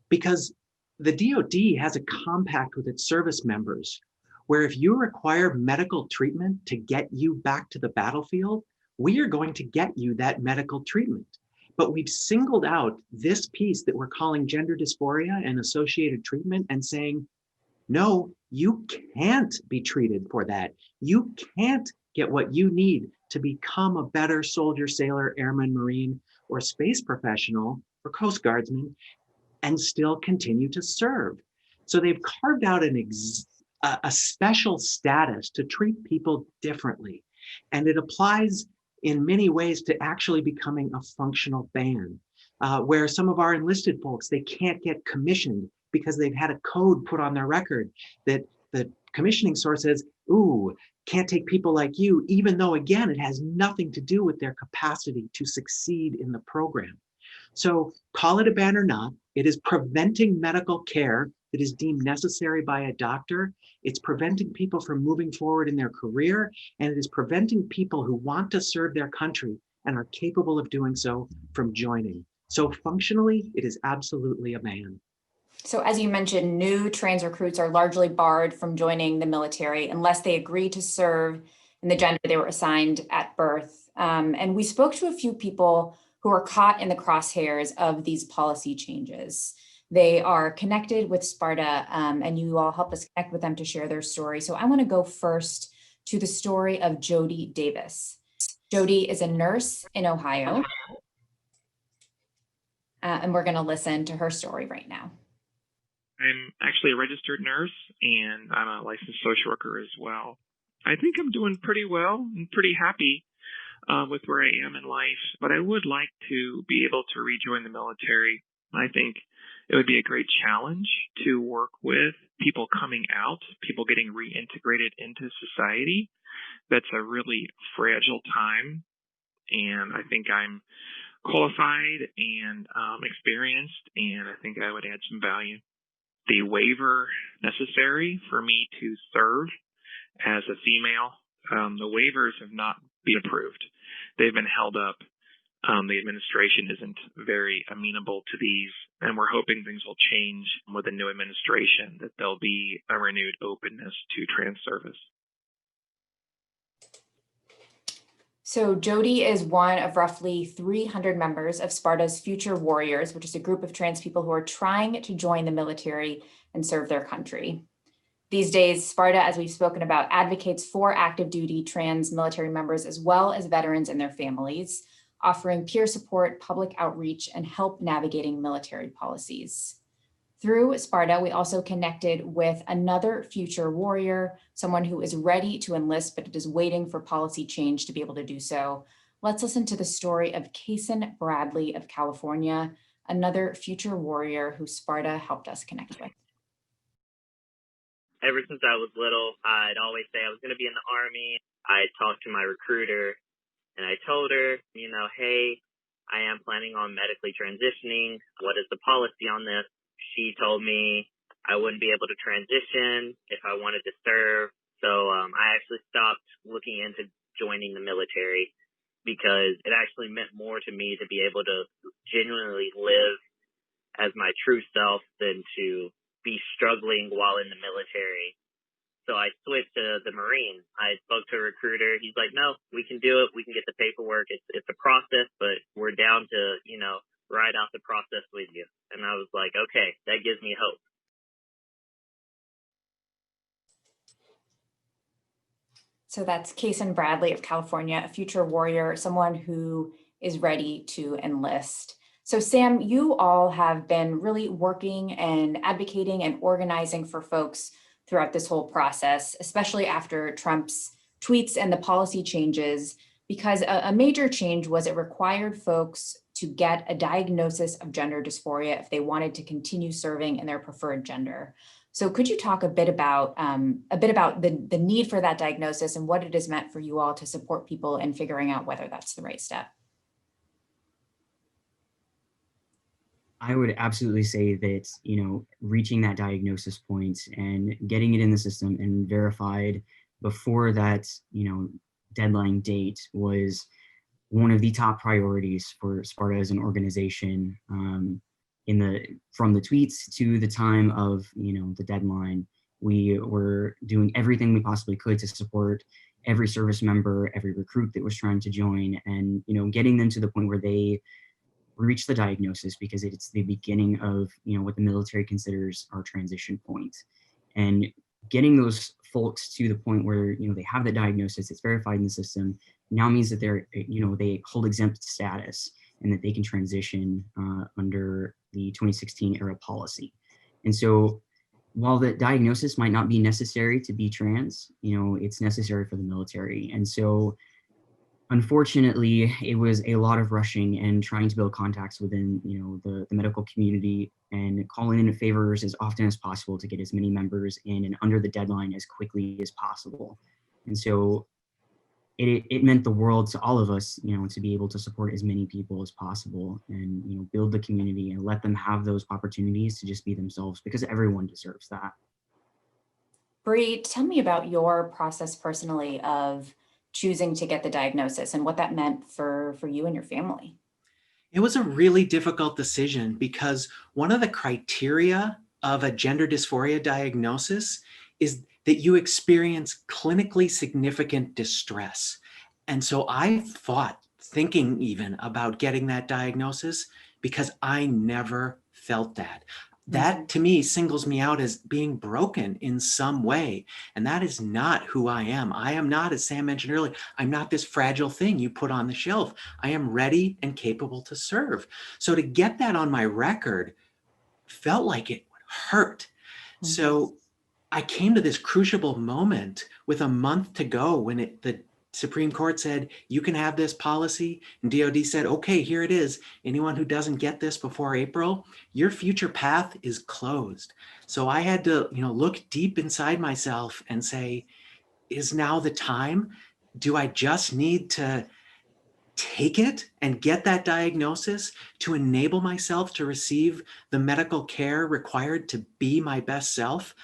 Speaker 11: Because the DOD has a compact with its service members where if you require medical treatment to get you back to the battlefield, we are going to get you that medical treatment. But we've singled out this piece that we're calling gender dysphoria and associated treatment and saying, no, you can't be treated for that. You can't get what you need to become a better soldier, sailor, airman, Marine, or space professional or Coast Guardsman and still continue to serve. So they've carved out a special status to treat people differently. And it applies in many ways to actually becoming a functional ban, where some of our enlisted folks, they can't get commissioned because they've had a code put on their record that the commissioning source says, ooh, can't take people like you, even though, again, it has nothing to do with their capacity to succeed in the program. So call it a ban or not, it is preventing medical care that is deemed necessary by a doctor. It's preventing people from moving forward in their career, and it is preventing people who want to serve their country and are capable of doing so from joining. So functionally, it is absolutely a ban.
Speaker 10: So as you mentioned, new trans recruits are largely barred from joining the military unless they agree to serve in the gender they were assigned at birth. And we spoke to a few people who are caught in the crosshairs of these policy changes. They are connected with Sparta, and you all helped us connect with them to share their story. So I want to go first to the story of Jody Davis. Jody is a nurse in Ohio, and we're going to listen to her story right now.
Speaker 13: I'm actually a registered nurse, and I'm a licensed social worker as well. I think I'm doing pretty well and pretty happy with where I am in life, but I would like to be able to rejoin the military. I think it would be a great challenge to work with people coming out, people getting reintegrated into society. That's a really fragile time, and I think I'm qualified and experienced, and I think I would add some value. The waiver necessary for me to serve as a female, the waivers have not been approved. They've been held up. The administration isn't very amenable to these And we're hoping things will change with the new administration, that there'll be a renewed openness to trans service.
Speaker 10: So Jody is one of roughly 300 members of Sparta's Future Warriors, which is a group of trans people who are trying to join the military and serve their country. These days, Sparta, as we've spoken about, advocates for active duty trans military members as well as veterans and their families, offering peer support, public outreach, and help navigating military policies. Through Sparta, we also connected with another future warrior, someone who is ready to enlist, but is waiting for policy change to be able to do so. Let's listen to the story of Kason Bradley of California, another future warrior who Sparta helped us connect with.
Speaker 14: Ever since I was little, I'd always say I was going to be in the Army. I talked to my recruiter and I told her, hey, I am planning on medically transitioning. What is the policy on this? She told me I wouldn't be able to transition if I wanted to serve. So I actually stopped looking into joining the military because it actually meant more to me to be able to genuinely live as my true self than to be struggling while in the military. So I switched to the Marine. I spoke to a recruiter. He's like, no, we can do it. We can get the paperwork. It's a process, but we're down to, ride out the process with you. And I was like, okay, that gives me hope.
Speaker 10: So that's Kason Bradley of California, a future warrior, someone who is ready to enlist. So Sam, you all have been really working and advocating and organizing for folks throughout this whole process, especially after Trump's tweets and the policy changes, because a major change was it required folks to get a diagnosis of gender dysphoria if they wanted to continue serving in their preferred gender. So could you talk a bit about the need for that diagnosis and what it has meant for you all to support people in figuring out whether that's the right step?
Speaker 12: I would absolutely say that, reaching that diagnosis point and getting it in the system and verified before that, deadline date was one of the top priorities for Sparta as an organization. From the tweets to the time of, the deadline, we were doing everything we possibly could to support every service member, every recruit that was trying to join, and, getting them to the point where they reach the diagnosis, because it's the beginning of what the military considers our transition point. And getting those folks to the point where they have the diagnosis, it's verified in the system, now means that they're they hold exempt status and that they can transition under the 2016 era policy. And so while the diagnosis might not be necessary to be trans, it's necessary for the military. And so unfortunately, it was a lot of rushing and trying to build contacts within, the medical community and calling in favors as often as possible to get as many members in and under the deadline as quickly as possible. And so it meant the world to all of us, to be able to support as many people as possible and, build the community and let them have those opportunities to just be themselves, because everyone deserves that.
Speaker 10: Bree, tell me about your process personally of choosing to get the diagnosis and what that meant for you and your family.
Speaker 11: It was a really difficult decision because one of the criteria of a gender dysphoria diagnosis is that you experience clinically significant distress. And so I thought, thinking even about getting that diagnosis, because I never felt that. That to me singles me out as being broken in some way. And that is not who I am. I am not, as Sam mentioned earlier, I'm not this fragile thing you put on the shelf. I am ready and capable to serve. So to get that on my record felt like it would hurt. So I came to this crucible moment with a month to go when the Supreme Court said, you can have this policy. And DOD said, okay, here it is. Anyone who doesn't get this before April, your future path is closed. So I had to, look deep inside myself and say, is now the time? Do I just need to take it and get that diagnosis to enable myself to receive the medical care required to be my best self?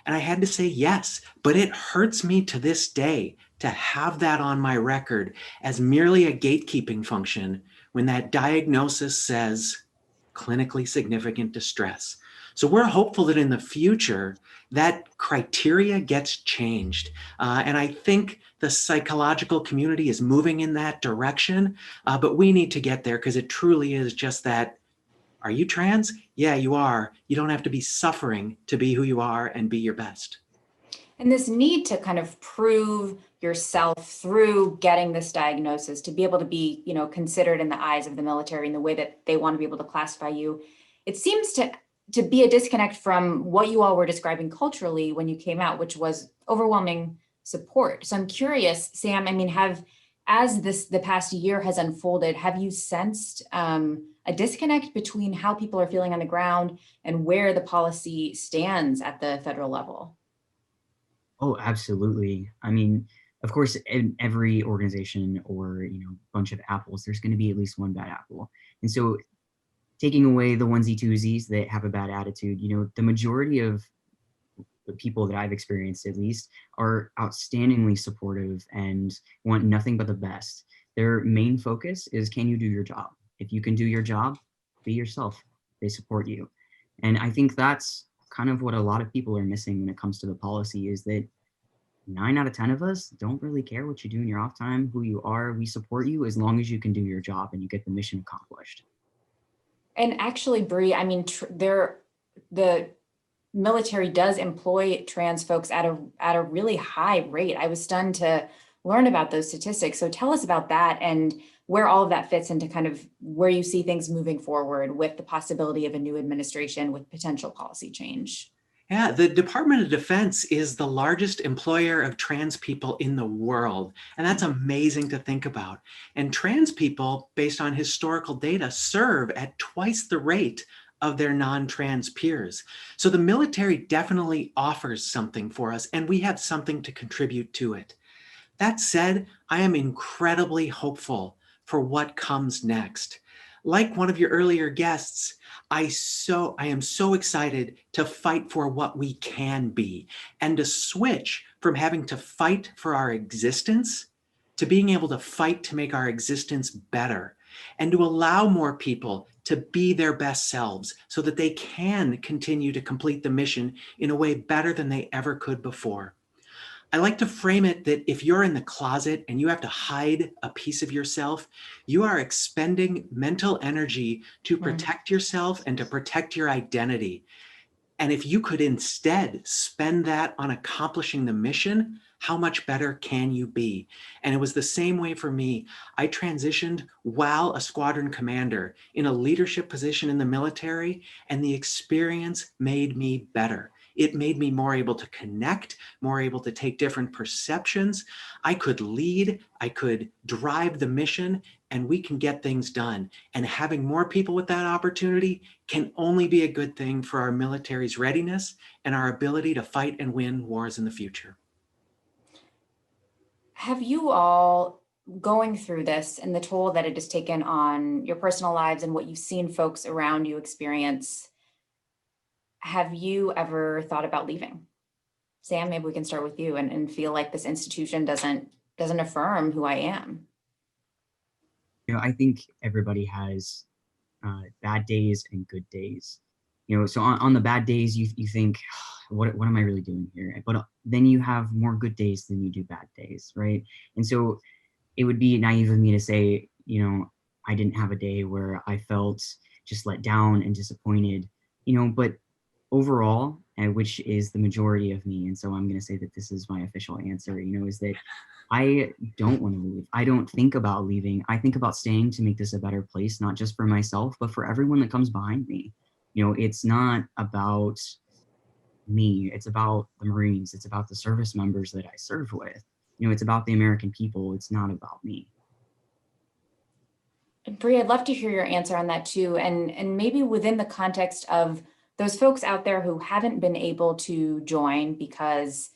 Speaker 11: And I had to say yes, but it hurts me to this day to have that on my record as merely a gatekeeping function when that diagnosis says clinically significant distress. So we're hopeful that in the future, that criteria gets changed. And I think the psychological community is moving in that direction, but we need to get there because it truly is just that. Are you trans? Yeah, you are. You don't have to be suffering to be who you are and be your best.
Speaker 10: And this need to kind of prove yourself through getting this diagnosis to be able to be, considered in the eyes of the military in the way that they want to be able to classify you. It seems to be a disconnect from what you all were describing culturally when you came out, which was overwhelming support. So I'm curious, Sam, as the past year has unfolded, have you sensed a disconnect between how people are feeling on the ground and where the policy stands at the federal level?
Speaker 12: Oh, absolutely. I mean, of course, in every organization or, bunch of apples, there's going to be at least one bad apple. And so taking away the onesie twosies that have a bad attitude, the majority of the people that I've experienced at least are outstandingly supportive and want nothing but the best. Their main focus is, can you do your job? If you can do your job, be yourself. They support you. And I think that's kind of what a lot of people are missing when it comes to the policy, is that 9 out of 10 of us don't really care what you do in your off time, who you are. We support you as long as you can do your job and you get the mission accomplished.
Speaker 10: And actually, Bree, I mean, the military does employ trans folks at a really high rate. I was stunned to learn about those statistics. So tell us about that and where all of that fits into kind of where you see things moving forward with the possibility of a new administration with potential policy change.
Speaker 11: Yeah, the Department of Defense is the largest employer of trans people in the world. And that's amazing to think about. And trans people, based on historical data, serve at twice the rate of their non-trans peers. So the military definitely offers something for us, and we have something to contribute to it. That said, I am incredibly hopeful for what comes next. Like one of your earlier guests, I am so excited to fight for what we can be and to switch from having to fight for our existence to being able to fight to make our existence better and to allow more people to be their best selves so that they can continue to complete the mission in a way better than they ever could before. I like to frame it that if you're in the closet and you have to hide a piece of yourself, you are expending mental energy to protect yourself and to protect your identity. And if you could instead spend that on accomplishing the mission, how much better can you be? And it was the same way for me. I transitioned while a squadron commander in a leadership position in the military, and the experience made me better. It made me more able to connect, more able to take different perceptions. I could lead, I could drive the mission, and we can get things done. And having more people with that opportunity can only be a good thing for our military's readiness and our ability to fight and win wars in the future.
Speaker 10: Have you all, going through this and the toll that it has taken on your personal lives and what you've seen folks around you experience, have you ever thought about leaving? Sam, maybe we can start with you and feel like this institution doesn't affirm who I am.
Speaker 12: I think everybody has bad days and good days. So on the bad days, you think, what am I really doing here? But then you have more good days than you do bad days, right? And so it would be naive of me to say, I didn't have a day where I felt just let down and disappointed, but overall, which is the majority of me, and so I'm going to say that this is my official answer, is that I don't want to leave. I don't think about leaving. I think about staying to make this a better place, not just for myself, but for everyone that comes behind me. It's not about me. It's about the Marines. It's about the service members that I serve with. It's about the American people. It's not about me.
Speaker 10: Bree, I'd love to hear your answer on that too. And maybe within the context of those folks out there who haven't been able to join because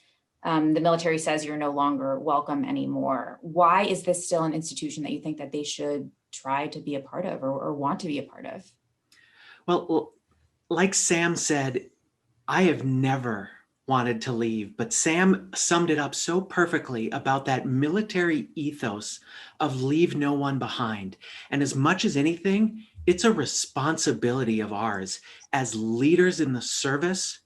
Speaker 10: the military says you're no longer welcome anymore. Why is this still an institution that you think that they should try to be a part of or want to be a part of?
Speaker 11: Well, like Sam said, I have never wanted to leave, but Sam summed it up so perfectly about that military ethos of leave no one behind. And as much as anything, It's a responsibility of ours as leaders in the service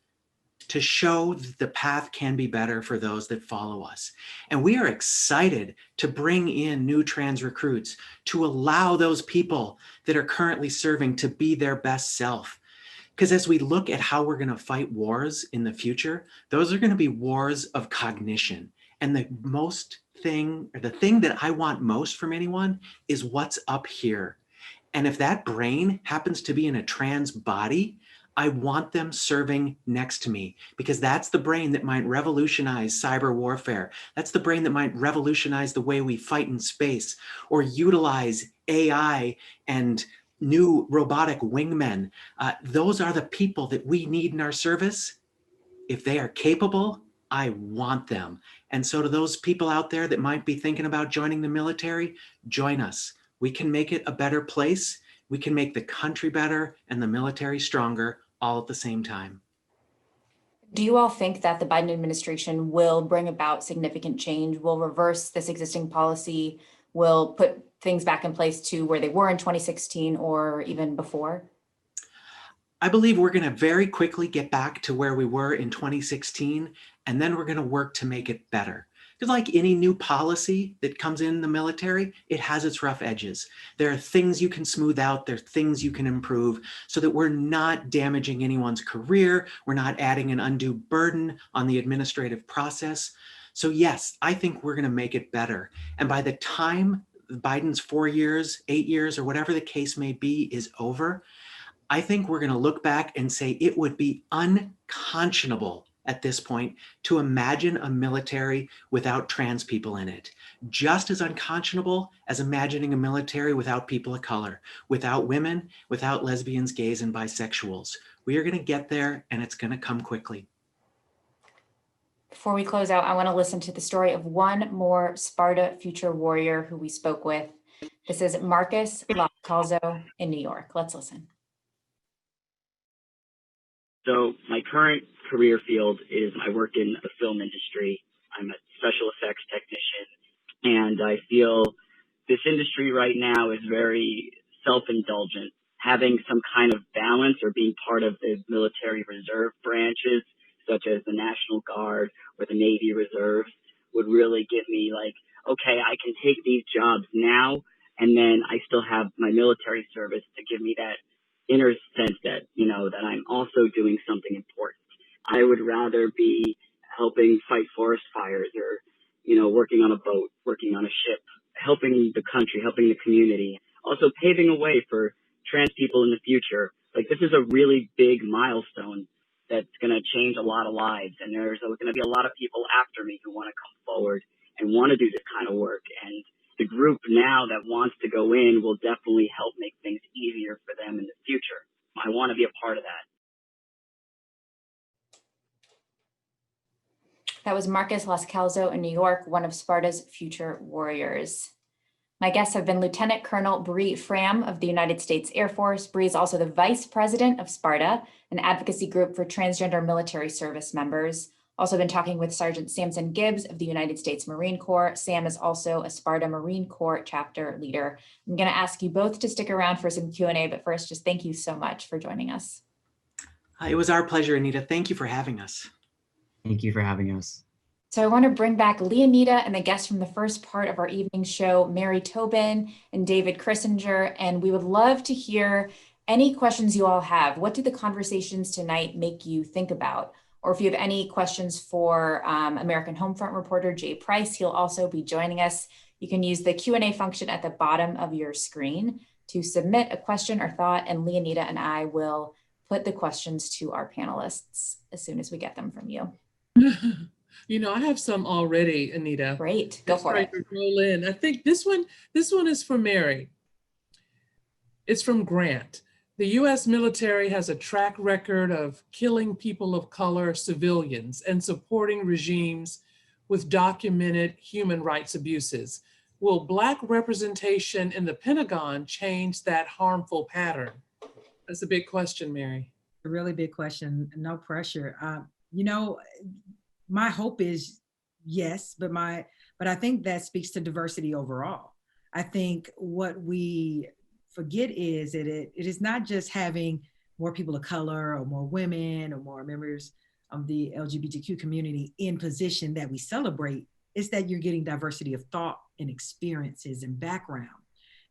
Speaker 11: to show that the path can be better for those that follow us. And we are excited to bring in new trans recruits, to allow those people that are currently serving to be their best self. Because as we look at how we're going to fight wars in the future, those are going to be wars of cognition. And the thing that I want most from anyone is what's up here. And if that brain happens to be in a trans body, I want them serving next to me, because that's the brain that might revolutionize cyber warfare. That's the brain that might revolutionize the way we fight in space or utilize AI and new robotic wingmen. Those are the people that we need in our service. If they are capable, I want them. And so to those people out there that might be thinking about joining the military, join us. We can make it a better place. We can make the country better and the military stronger all at the same time.
Speaker 10: Do you all think that the Biden administration will bring about significant change, will reverse this existing policy, will put things back in place to where they were in 2016 or even before?
Speaker 11: I believe we're going to very quickly get back to where we were in 2016, and then we're going to work to make it better. Because like any new policy that comes in the military, it has its rough edges. There are things you can smooth out, there are things you can improve so that we're not damaging anyone's career, we're not adding an undue burden on the administrative process. So yes, I think we're going to make it better. And by the time Biden's 4 years, 8 years, or whatever the case may be is over, I think we're going to look back and say it would be unconscionable at this point to imagine a military without trans people in it. Just as unconscionable as imagining a military without people of color, without women, without lesbians, gays, and bisexuals. We are going to get there, and it's going to come quickly.
Speaker 10: Before we close out, I want to listen to the story of one more Sparta future warrior who we spoke with. This is Marcus Lacalzo in New York. Let's listen.
Speaker 14: So my current career field is I work in the film industry. I'm a special effects technician, and I feel this industry right now is very self-indulgent. Having some kind of balance or being part of the military reserve branches, such as the National Guard or the Navy Reserves, would really give me like, okay, I can take these jobs now, and then I still have my military service to give me that inner sense that, you know, that I'm also doing something important. I would rather be helping fight forest fires or, you know, working on a boat, working on a ship, helping the country, helping the community, also paving a way for trans people in the future. Like, this is a really big milestone that's going to change a lot of lives. And there's going to be a lot of people after me who want to come forward and want to do this kind of work. And the group now that wants to go in will definitely help make things easier for them in the future. I want to be a part of that.
Speaker 10: That was Marcus Lacalzo in New York, one of Sparta's future warriors. My guests have been Lieutenant Colonel Bree Fram of the United States Air Force. Bree is also the Vice President of Sparta, an advocacy group for transgender military service members. Also been talking with Sergeant Samson Gibbs of the United States Marine Corps. Sam is also a Sparta Marine Corps chapter leader. I'm going to ask you both to stick around for some Q&A, but first, just thank you so much for joining us.
Speaker 11: It was our pleasure, Anita. Thank you for having us.
Speaker 12: Thank you for having us.
Speaker 10: So I want to bring back Leoneda and the guests from the first part of our evening show, Mary Tobin and David Christinger, and we would love to hear any questions you all have. What did the conversations tonight make you think about? Or if you have any questions for American Homefront reporter Jay Price, he'll also be joining us. You can use the Q&A function at the bottom of your screen to submit a question or thought, and Leoneda and I will put the questions to our panelists as soon as we get them from you.
Speaker 2: You know, I have some already, Anita.
Speaker 10: Great, go for it.
Speaker 2: Roll in. I think this one is for Mary. It's from Grant. The U.S. military has a track record of killing people of color, civilians, and supporting regimes with documented human rights abuses. Will Black representation in the Pentagon change that harmful pattern? That's a big question, Mary.
Speaker 6: A really big question, no pressure. You know, my hope is yes, but I think that speaks to diversity overall. I think what we forget is that it is not just having more people of color or more women or more members of the LGBTQ community in position that we celebrate. It's that you're getting diversity of thought and experiences and background.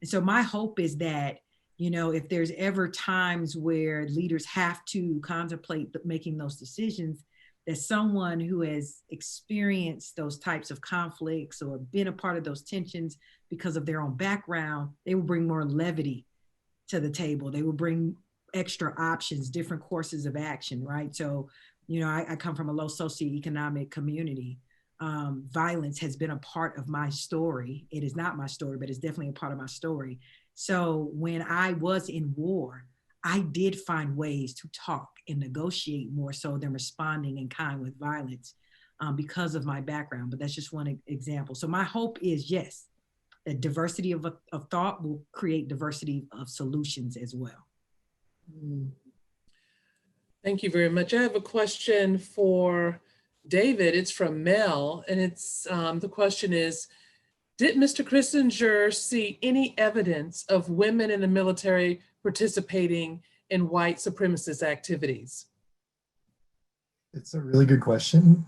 Speaker 6: And so my hope is that, you know, if there's ever times where leaders have to contemplate making those decisions, that someone who has experienced those types of conflicts or been a part of those tensions because of their own background, they will bring more levity to the table. They will bring extra options, different courses of action, right? So, you know, I come from a low socioeconomic community. Violence has been a part of my story. It is not my story, but it's definitely a part of my story. So when I was in war, I did find ways to talk and negotiate more so than responding in kind with violence because of my background. But that's just one example. So my hope is, yes, that diversity of thought will create diversity of solutions as well.
Speaker 2: Thank you very much. I have a question for David. It's from Mel, and it's the question is, did Mr. Kissinger see any evidence of women in the military participating in white supremacist activities?
Speaker 8: It's a really good question.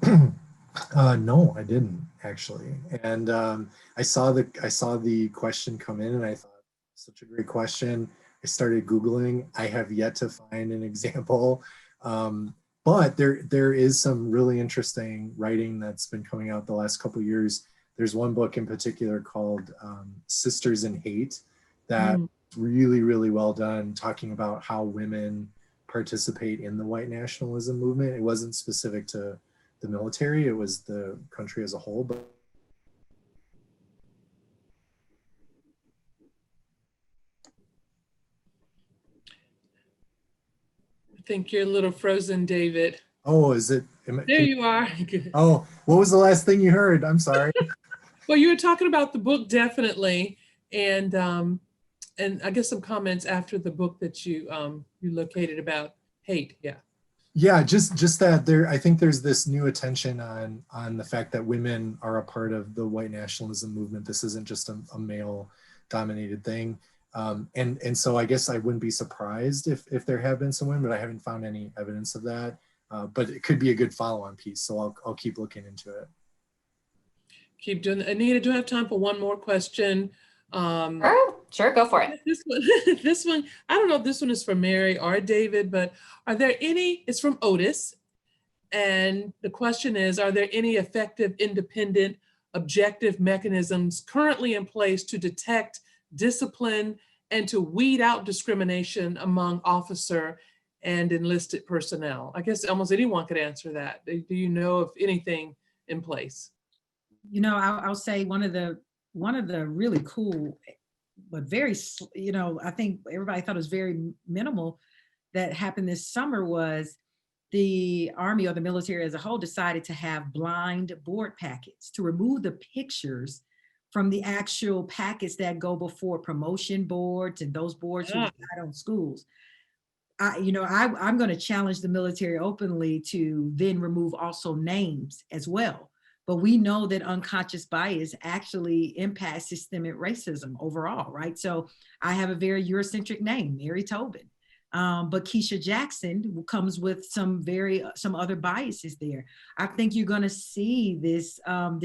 Speaker 8: No, I didn't actually. And I saw the question come in, and I thought, such a great question. I started Googling. I have yet to find an example, but there is some really interesting writing that's been coming out the last couple of years. There's one book in particular called Sisters in Hate that's really, really well done, talking about how women participate in the white nationalism movement. It wasn't specific to the military, it was the country as a whole. But
Speaker 2: I think you're a little frozen, David.
Speaker 8: oh, is it?
Speaker 2: There you are.
Speaker 8: Oh, what was the last thing you heard? I'm sorry.
Speaker 2: Well, you were talking about the book, definitely, and I guess some comments after the book that you located about hate. Yeah.
Speaker 8: Yeah, just that there, I think there's this new attention on the fact that women are a part of the white nationalism movement. This isn't just a male dominated thing. And so I guess I wouldn't be surprised if there have been some women, but I haven't found any evidence of that. But it could be a good follow-on piece. So I'll keep looking into it.
Speaker 2: Keep doing it. Anita, do I have time for one more question?
Speaker 10: Sure, go for it.
Speaker 2: This one, I don't know if this one is for Mary or David, but are there any, it's from Otis. And the question is, are there any effective, independent, objective mechanisms currently in place to detect, discipline, and to weed out discrimination among officer and enlisted personnel? I guess almost anyone could answer that. Do you know of anything in place?
Speaker 6: You know, I'll say one of the really cool, but very, you know, I think everybody thought it was very minimal that happened this summer was the Army or the military as a whole decided to have blind board packets to remove the pictures from the actual packets that go before promotion boards and those boards who decide on schools. I'm going to challenge the military openly to then remove also names as well. But we know that unconscious bias actually impacts systemic racism overall, right? So I have a very Eurocentric name, Mary Tobin. But Keisha Jackson comes with some other biases there. I think you're going to see this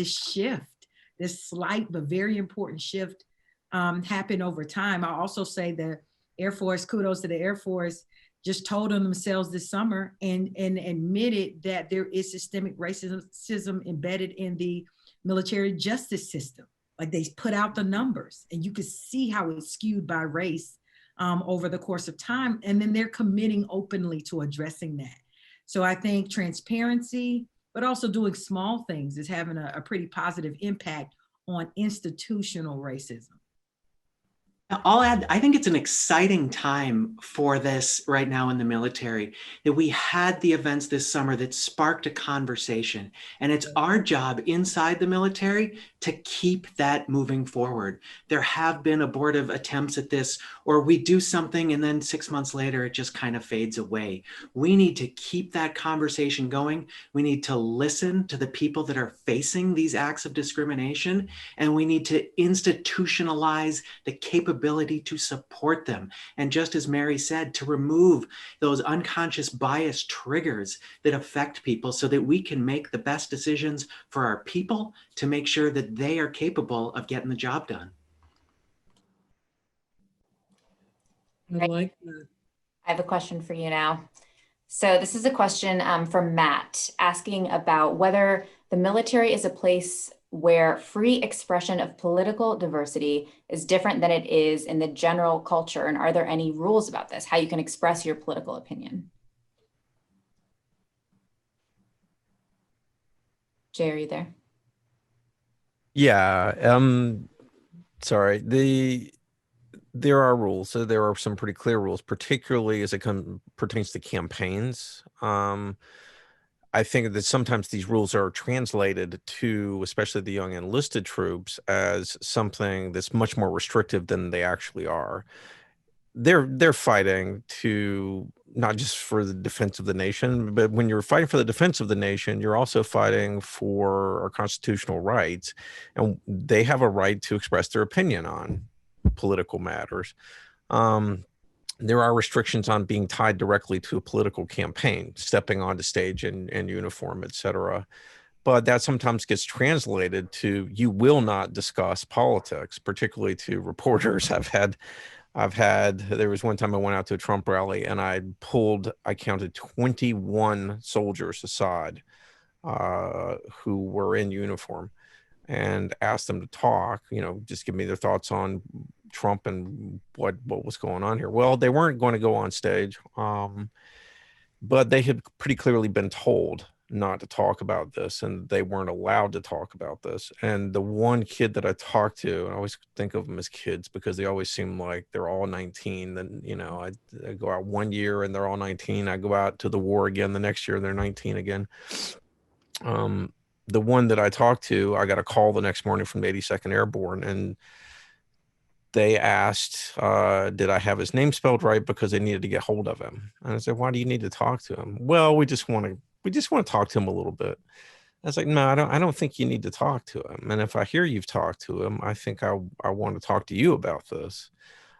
Speaker 6: shift, this slight but very important shift happen over time. I also say the Air Force, kudos to the Air Force, just told on themselves this summer and admitted that there is systemic racism embedded in the military justice system. Like they put out the numbers and you could see how it's skewed by race over the course of time. And then they're committing openly to addressing that. So I think transparency, but also doing small things is having a pretty positive impact on institutional racism.
Speaker 11: I'll add, I think it's an exciting time for this right now in the military, that we had the events this summer that sparked a conversation. And it's our job inside the military to keep that moving forward. There have been abortive attempts at this, or we do something and then 6 months later, it just kind of fades away. We need to keep that conversation going. We need to listen to the people that are facing these acts of discrimination, and we need to institutionalize the capability capability to support them. And just as Mary said, to remove those unconscious bias triggers that affect people so that we can make the best decisions for our people to make sure that they are capable of getting the job done.
Speaker 2: I like that.
Speaker 10: I have a question for you now. So this is a question from Matt asking about whether the military is a place where free expression of political diversity is different than it is in the general culture. And are there any rules about this, how you can express your political opinion? Jay, are you there?
Speaker 15: Yeah, sorry. There are rules. So there are some pretty clear rules, particularly as it pertains to campaigns. I think that sometimes these rules are translated to, especially the young enlisted troops, as something that's much more restrictive than they actually are. They're fighting to not just for the defense of the nation, but when you're fighting for the defense of the nation, you're also fighting for our constitutional rights, and they have a right to express their opinion on political matters. There are restrictions on being tied directly to a political campaign, stepping onto stage in uniform, et cetera. But that sometimes gets translated to, you will not discuss politics, particularly to reporters. There was one time I went out to a Trump rally and I counted 21 soldiers aside who were in uniform and asked them to talk, just give me their thoughts on Trump and what was going on here. Well, they weren't going to go on stage, but they had pretty clearly been told not to talk about this, and they weren't allowed to talk about this. And the one kid that I talked to, and I always think of them as kids because they always seem like they're all 19. Then, I go out one year and they're all 19. I go out to the war again the next year and they're 19 again. The one that I talked to, I got a call the next morning from the 82nd Airborne, and they asked, did I have his name spelled right, because they needed to get hold of him. And I said, why do you need to talk to him? Well, we just want to talk to him a little bit. I was like, no, I don't think you need to talk to him. And if I hear you've talked to him, I think I want to talk to you about this.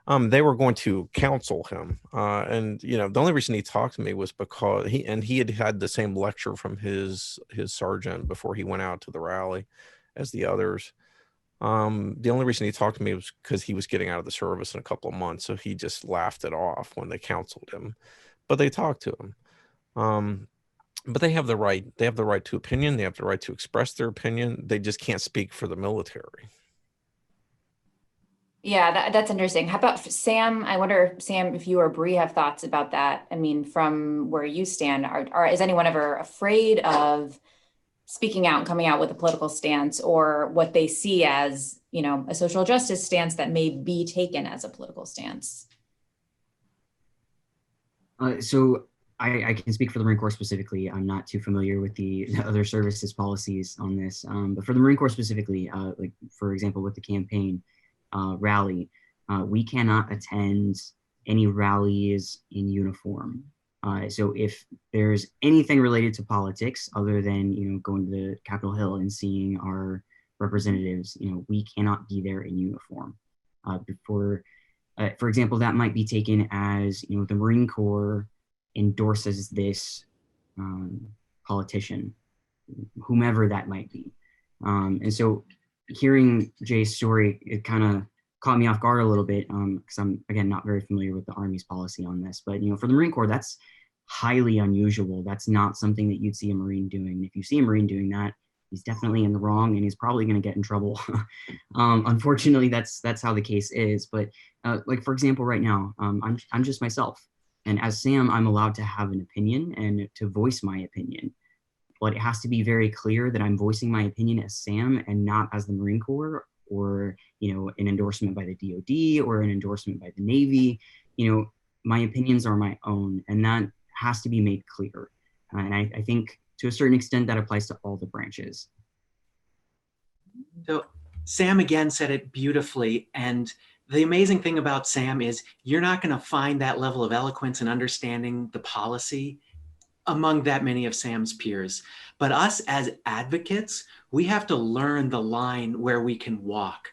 Speaker 15: They were going to counsel him. And, the only reason he talked to me was because he had the same lecture from his sergeant before he went out to the rally as the others. The only reason he talked to me was because he was getting out of the service in a couple of months. So he just laughed it off when they counseled him, but they talked to him. But they have the right to opinion. They have the right to express their opinion. They just can't speak for the military.
Speaker 10: Yeah, that's interesting. How about Sam? I wonder, Sam, if you or Bree have thoughts about that. I mean, from where you stand, is anyone ever afraid of speaking out and coming out with a political stance, or what they see as, a social justice stance that may be taken as a political stance?
Speaker 12: So I can speak for the Marine Corps specifically. I'm not too familiar with the other services policies on this, but for the Marine Corps specifically, like for example, with the campaign rally, we cannot attend any rallies in uniform. So if there's anything related to politics other than, going to the Capitol Hill and seeing our representatives, we cannot be there in uniform. For example, that might be taken as, the Marine Corps endorses this politician, whomever that might be. And so hearing Jay's story, it kind of caught me off guard a little bit, because I'm, again, not very familiar with the Army's policy on this. But, for the Marine Corps, that's highly unusual. That's not something that you'd see a Marine doing. If you see a Marine doing that, he's definitely in the wrong, and he's probably going to get in trouble. Unfortunately, that's how the case is. But like, for example, right now, I'm just myself. And as Sam, I'm allowed to have an opinion and to voice my opinion. But it has to be very clear that I'm voicing my opinion as Sam and not as the Marine Corps, or, an endorsement by the DoD or an endorsement by the Navy. My opinions are my own, and that has to be made clear. And I think to a certain extent that applies to all the branches.
Speaker 11: So Sam again said it beautifully. And the amazing thing about Sam is you're not going to find that level of eloquence and understanding the policy among that many of Sam's peers. But us as advocates, we have to learn the line where we can walk.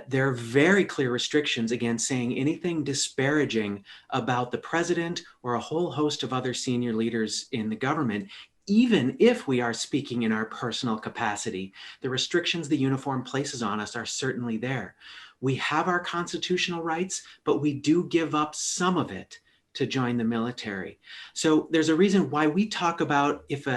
Speaker 11: There are very clear restrictions against saying anything disparaging about the president or a whole host of other senior leaders in the government, even if we are speaking in our personal capacity. The restrictions the uniform places on us are certainly there. We have our constitutional rights, but we do give up some of it to join the military. So there's a reason why we talk about, if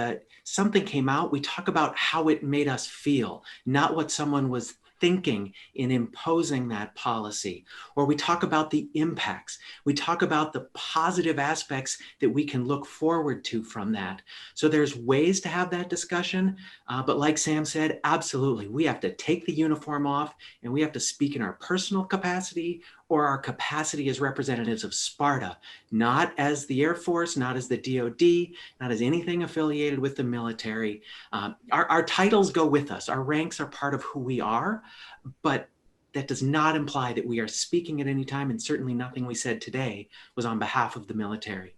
Speaker 11: something came out, we talk about how it made us feel, not what someone was thinking in imposing that policy. Or we talk about the impacts. We talk about the positive aspects that we can look forward to from that. So there's ways to have that discussion, but like Sam said, absolutely, we have to take the uniform off and we have to speak in our personal capacity or our capacity as representatives of Sparta, not as the Air Force, not as the DoD, not as anything affiliated with the military. Our titles go with us. Our ranks are part of who we are, but that does not imply that we are speaking at any time, and certainly nothing we said today was on behalf of the military.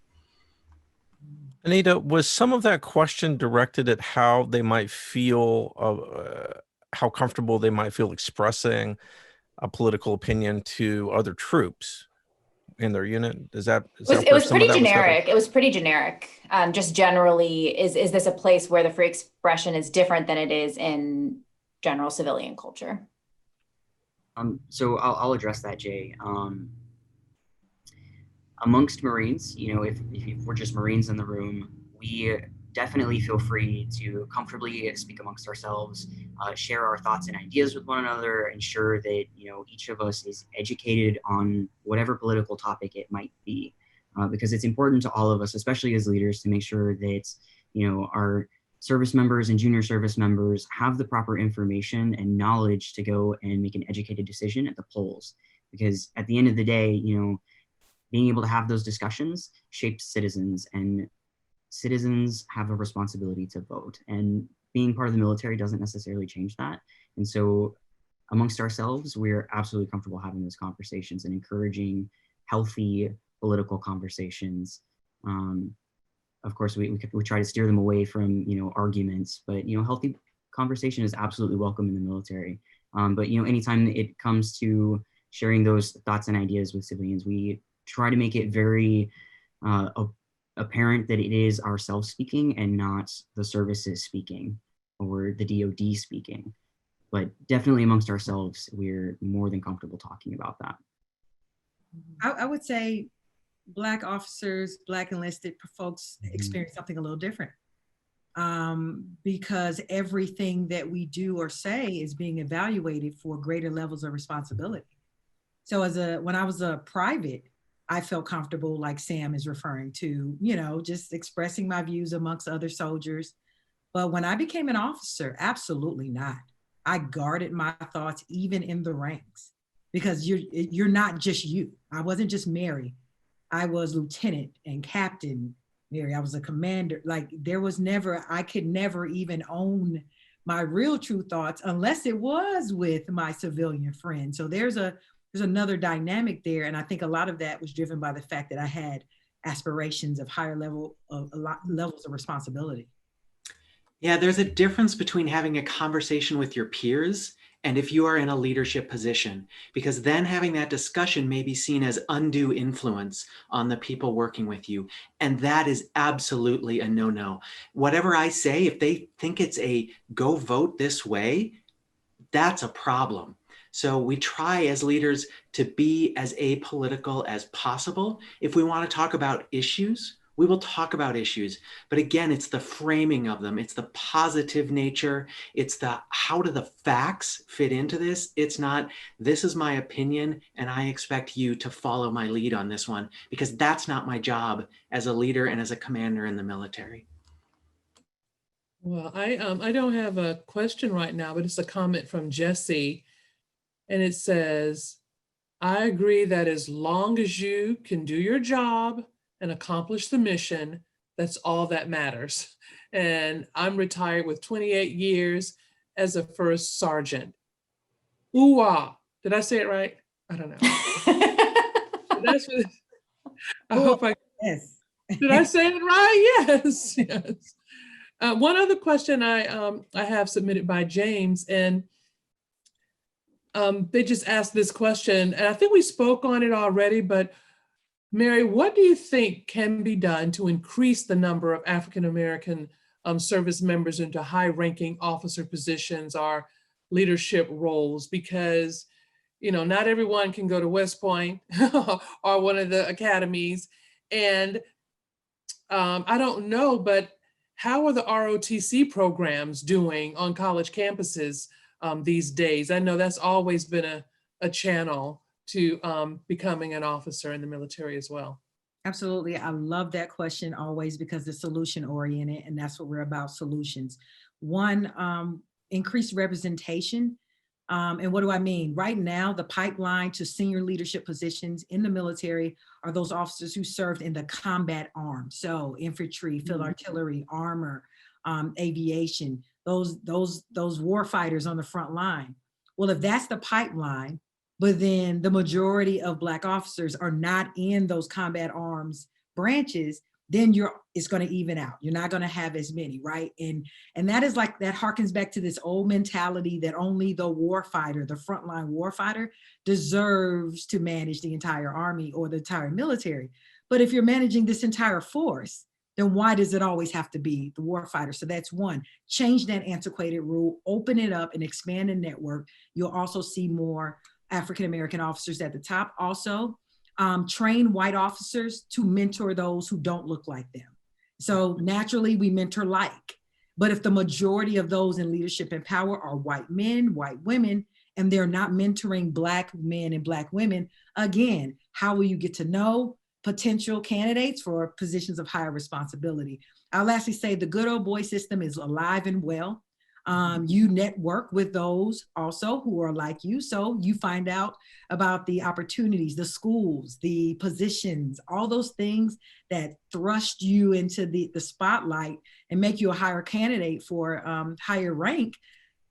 Speaker 15: Anita, was some of that question directed at how they might feel, how comfortable they might feel expressing a political opinion to other troops in their unit?
Speaker 10: It was pretty generic. It was pretty generic. Just generally, is this a place where the free expression is different than it is in general civilian culture?
Speaker 12: So I'll address that, Jay. Amongst Marines, if we're just Marines in the room, we definitely feel free to comfortably speak amongst ourselves, share our thoughts and ideas with one another, ensure that each of us is educated on whatever political topic it might be, because it's important to all of us, especially as leaders, to make sure that our service members and junior service members have the proper information and knowledge to go and make an educated decision at the polls. Because at the end of the day, being able to have those discussions shapes citizens, and citizens have a responsibility to vote, and being part of the military doesn't necessarily change that. And so amongst ourselves, we're absolutely comfortable having those conversations and encouraging healthy political conversations. Of course, we try to steer them away from, arguments, but, healthy conversation is absolutely welcome in the military. But, anytime it comes to sharing those thoughts and ideas with civilians, we try to make it very apparent that it is ourselves speaking and not the services speaking or the DoD speaking. But definitely amongst ourselves, we're more than comfortable talking about that.
Speaker 6: I would say Black officers, Black enlisted folks experience something a little different, because everything that we do or say is being evaluated for greater levels of responsibility. So when I was a private, I felt comfortable, like Sam is referring to, just expressing my views amongst other soldiers. But when I became an officer, absolutely not. I guarded my thoughts even in the ranks, because you're not just you. I wasn't just Mary. I was lieutenant and captain Mary. I was a commander. Like I could never even own my real true thoughts unless it was with my civilian friend. So there's another dynamic there. And I think a lot of that was driven by the fact that I had aspirations of levels of responsibility.
Speaker 11: Yeah, there's a difference between having a conversation with your peers and if you are in a leadership position, because then having that discussion may be seen as undue influence on the people working with you. And that is absolutely a no-no. Whatever I say, if they think it's a go vote this way, that's a problem. So we try as leaders to be as apolitical as possible. If we want to talk about issues, we will talk about issues. But again, it's the framing of them. It's the positive nature. It's the how do the facts fit into this? It's not, this is my opinion and I expect you to follow my lead on this one, because that's not my job as a leader and as a commander in the military.
Speaker 2: Well, I don't have a question right now, but it's a comment from Jesse. And it says, I agree that as long as you can do your job and accomplish the mission, that's all that matters. And I'm retired with 28 years as a first sergeant. Ooh-ah. Did I say it right? I don't know. That's what, I hope I,
Speaker 6: yes.
Speaker 2: Did I say it right? Yes, yes. One other question I have submitted by James, and they just asked this question, and I think we spoke on it already, but Mary, what do you think can be done to increase the number of African-American service members into high-ranking officer positions or leadership roles? Because, you know, not everyone can go to West Point or one of the academies. And I don't know, but how are the ROTC programs doing on college campuses these days? I know that's always been a channel to becoming an officer in the military as well.
Speaker 6: Absolutely. I love that question always because it's solution oriented, and that's what we're about, solutions. One, increased representation. And what do I mean? Right now, the pipeline to senior leadership positions in the military are those officers who served in the combat arms. So infantry, field artillery, armor, aviation, those war fighters on the front line. Well, if that's the pipeline, but then the majority of Black officers are not in those combat arms branches, then it's going to even out. You're not going to have as many, right? And that is like, that harkens back to this old mentality that only the warfighter, the frontline warfighter, deserves to manage the entire army or the entire military. But if you're managing this entire force, then why does it always have to be the warfighter? So that's one. Change that antiquated rule, open it up and expand the network. You'll also see more African-American officers at the top. Also, train white officers to mentor those who don't look like them. So naturally we mentor like, but if the majority of those in leadership and power are white men, white women, and they're not mentoring Black men and Black women, again, how will you get to know potential candidates for positions of higher responsibility? I'll lastly say the good old boy system is alive and well. You network with those also who are like you. So you find out about the opportunities, the schools, the positions, all those things that thrust you into the spotlight and make you a higher candidate for higher rank.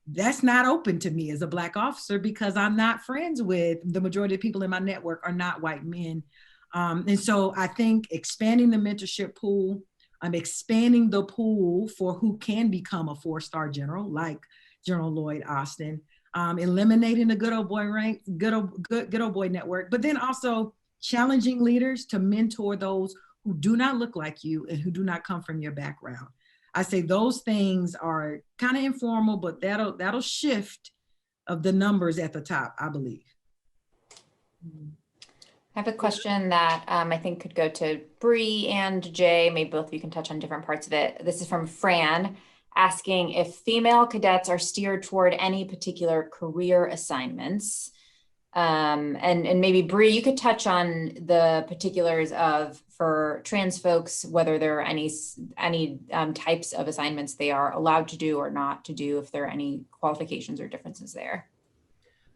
Speaker 6: That's not open to me as a Black officer because I'm not friends with the majority of people in my network are not white men. And so I think expanding the mentorship pool, I'm expanding the pool for who can become a 4-star general, like General Lloyd Austin, eliminating the good old boy rank, good old boy network, but then also challenging leaders to mentor those who do not look like you and who do not come from your background. I say those things are kind of informal, but that'll shift of the numbers at the top, I believe.
Speaker 10: I have a question that I think could go to Bree and Jay. Maybe both of you can touch on different parts of it. This is from Fran, asking if female cadets are steered toward any particular career assignments. And maybe Bree, you could touch on the particulars of, for trans folks, whether there are any types of assignments they are allowed to do or not to do, if there are any qualifications or differences there.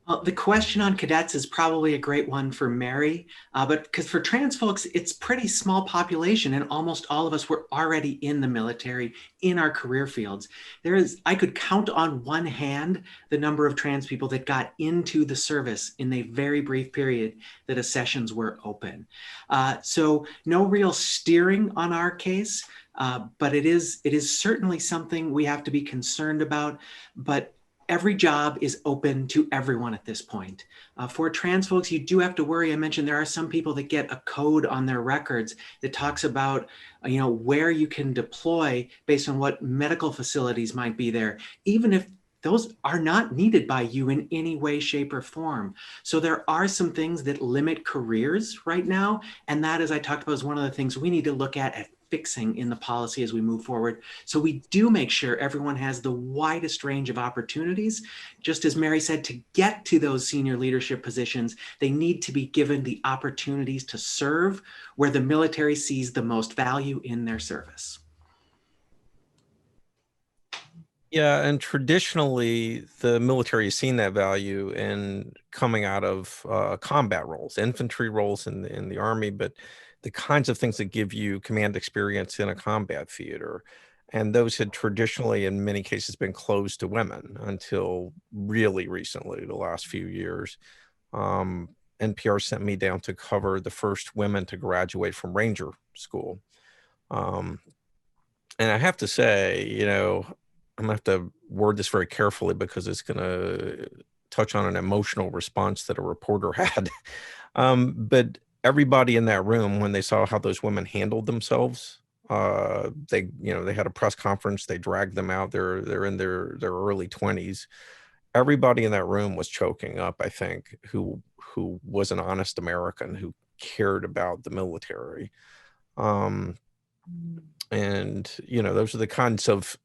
Speaker 11: Well, the question on cadets is probably a great one for Mary, but because for trans folks, it's pretty small population and almost all of us were already in the military in our career fields. I could count on one hand the number of trans people that got into the service in a very brief period that accessions were open. So no real steering on our case, but it is certainly something we have to be concerned about. But every job is open to everyone at this point. For trans folks, you do have to worry. I mentioned there are some people that get a code on their records that talks about, where you can deploy based on what medical facilities might be there, even if those are not needed by you in any way, shape, or form. So there are some things that limit careers right now. And that, as I talked about, is one of the things we need to look at fixing in the policy as we move forward. So we do make sure everyone has the widest range of opportunities. Just as Mary said, to get to those senior leadership positions, they need to be given the opportunities to serve where the military sees the most value in their service.
Speaker 15: Yeah, and traditionally, the military has seen that value in coming out of combat roles, infantry roles in the Army, but the kinds of things that give you command experience in a combat theater. And those had traditionally, in many cases, been closed to women until really recently, the last few years. NPR sent me down to cover the first women to graduate from Ranger School. Um, and I have to say, you know, I'm gonna have to word this very carefully because it's gonna touch on an emotional response that a reporter had. But everybody in that room, when they saw how those women handled themselves, they, you know, they had a press conference, they dragged them out. They're in their early 20s. Everybody in that room was choking up, I think, who was an honest American who cared about the military. Um, and you know, those are the kinds of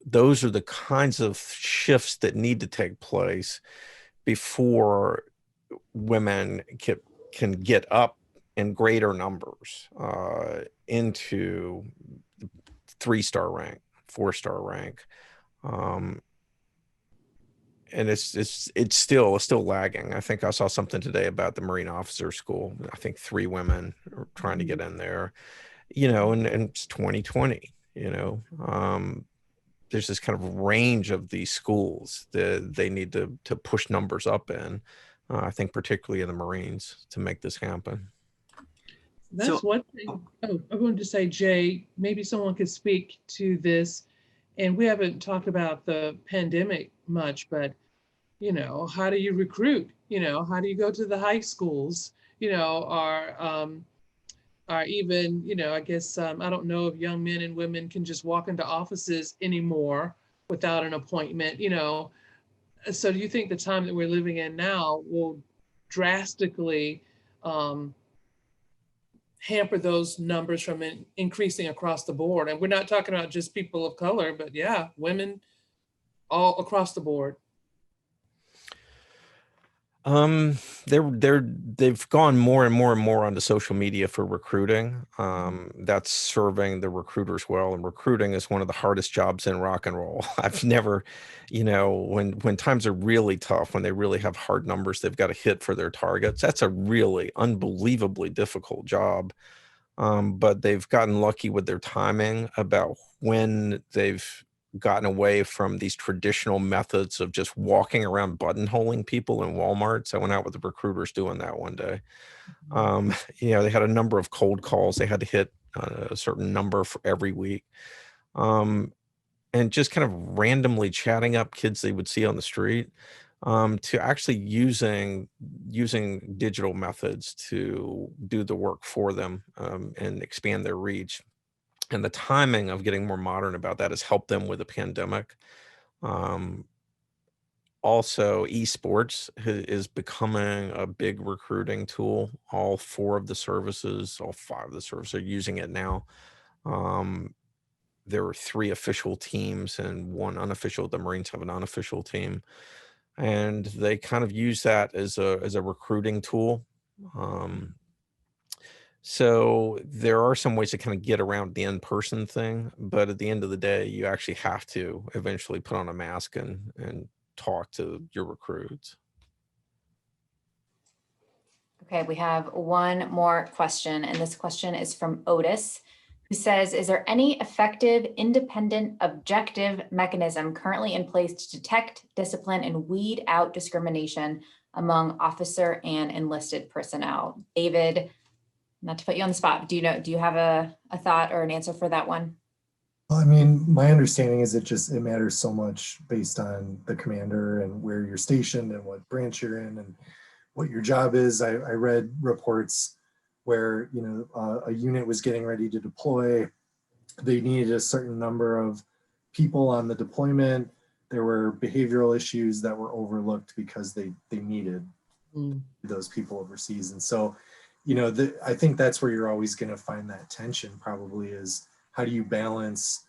Speaker 15: shifts that need to take place before women can get up in greater numbers into 3-star rank, 4-star rank. And it's still lagging. I think I saw something today about the Marine Officer School. I think 3 women are trying to get in there, you know, and it's 2020, you know. There's this kind of range of these schools that they need to push numbers up in. I think particularly in the Marines to make this happen.
Speaker 2: That's
Speaker 11: So-
Speaker 2: one thing. Oh, I wanted to say, Jay, maybe someone could speak to this. And we haven't talked about the pandemic much, but you know, how do you recruit? You know, how do you go to the high schools? You know, or even, you know, I guess I don't know if young men and women can just walk into offices anymore without an appointment. You know, so do you think the time that we're living in now will drastically hamper those numbers from increasing across the board? And we're not talking about just people of color, but yeah, women all across the board.
Speaker 15: They've gone more and more and more onto social media for recruiting. That's serving the recruiters well, and recruiting is one of the hardest jobs in rock and roll. I've never, you know, when times are really tough, when they really have hard numbers, they've got to hit for their targets. That's a really unbelievably difficult job. But they've gotten lucky with their timing about when they've gotten away from these traditional methods of just walking around buttonholing people in Walmarts. I went out with the recruiters doing that one day. You know, they had a number of cold calls. They had to hit a certain number for every week. And just kind of randomly chatting up kids they would see on the street, to actually using digital methods to do the work for them, and expand their reach. And the timing of getting more modern about that has helped them with the pandemic. Um, Also, esports is becoming a big recruiting tool. All 4 of the services, all 5 of the services are using it now. There are 3 official teams and 1 unofficial. The Marines have an unofficial team, and they kind of use that as a recruiting tool. So there are some ways to kind of get around the in-person thing, but at the end of the day, you actually have to eventually put on a mask and talk to your recruits.
Speaker 10: Okay, we have one more question, and this question is from Otis, who says, is there any effective, independent, objective mechanism currently in place to detect, discipline, and weed out discrimination among officer and enlisted personnel? David, not to put you on the spot, do you have a thought or an answer for that one?
Speaker 8: Well, I mean, my understanding is it matters so much based on the commander and where you're stationed and what branch you're in and what your job is. I read reports where, you know, a unit was getting ready to deploy. They needed a certain number of people on the deployment. There were behavioral issues that were overlooked because they needed those people overseas. And so, you know, I think that's where you're always going to find that tension probably, is how do you balance,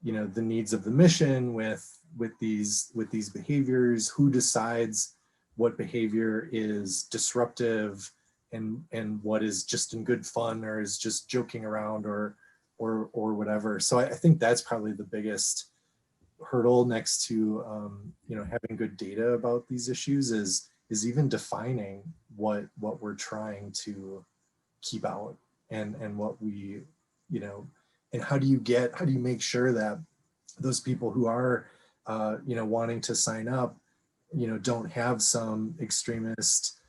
Speaker 8: you know, the needs of the mission with these behaviors? Who decides what behavior is disruptive and what is just in good fun or is just joking around or whatever. So I think that's probably the biggest hurdle next to you know, having good data about these issues is even defining what we're trying to keep out and what we, you know, and how do you make sure that those people who are you know, wanting to sign up, you know, don't have some extremist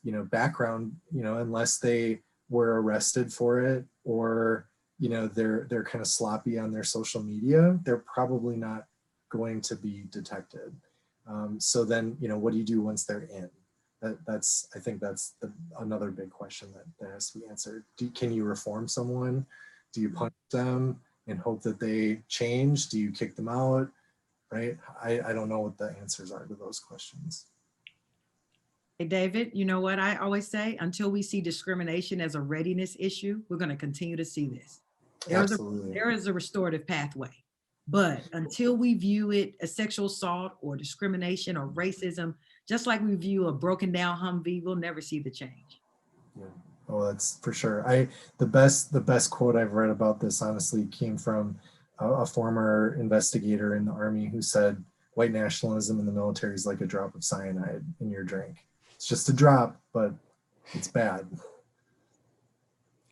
Speaker 8: you know, background, you know, unless they were arrested for it or, you know, they're kind of sloppy on their social media, they're probably not going to be detected. So then, you know, what do you do once they're in? I think that's another big question that has to be answered. Can you reform someone? Do you punish them and hope that they change? Do you kick them out? Right? I don't know what the answers are to those questions.
Speaker 6: Hey, David, you know what I always say? Until we see discrimination as a readiness issue, we're going to continue to see this.
Speaker 8: Absolutely.
Speaker 6: There is a restorative pathway. But until we view it as sexual assault or discrimination or racism, just like we view a broken down Humvee, we'll never see the change.
Speaker 8: Yeah. Oh, that's for sure. The best quote I've read about this, honestly, came from a former investigator in the Army who said, white nationalism in the military is like a drop of cyanide in your drink. It's just a drop, but it's bad.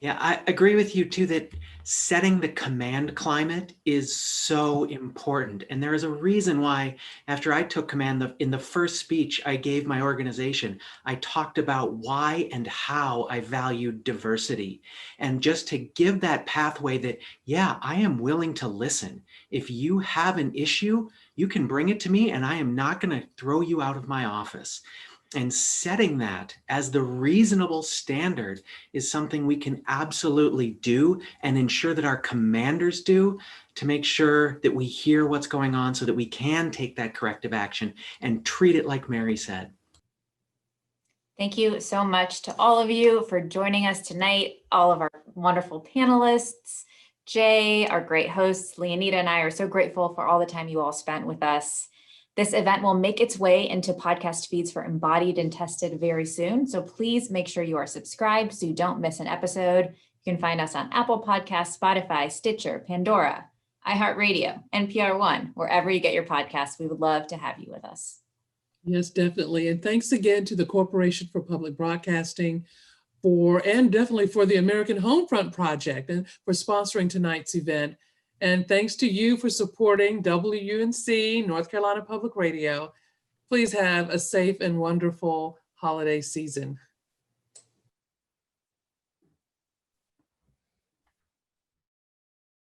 Speaker 11: Yeah, I agree with you too, that setting the command climate is so important. And there is a reason why, after I took command, in the first speech I gave my organization, I talked about why and how I valued diversity. And just to give that pathway that, yeah, I am willing to listen. If you have an issue, you can bring it to me and I am not going to throw you out of my office. And setting that as the reasonable standard is something we can absolutely do and ensure that our commanders do, to make sure that we hear what's going on so that we can take that corrective action and treat it like Mary said.
Speaker 10: Thank you so much to all of you for joining us tonight, all of our wonderful panelists. Jay, our great hosts, Leoneda and I are so grateful for all the time you all spent with us. This event will make its way into podcast feeds for Embodied and Tested very soon. So please make sure you are subscribed so you don't miss an episode. You can find us on Apple Podcasts, Spotify, Stitcher, Pandora, iHeartRadio, NPR One, wherever you get your podcasts. We would love to have you with us.
Speaker 2: Yes, definitely. And thanks again to the Corporation for Public Broadcasting and definitely for the American Homefront Project and for sponsoring tonight's event. And thanks to you for supporting WUNC, North Carolina Public Radio. Please have a safe and wonderful holiday season.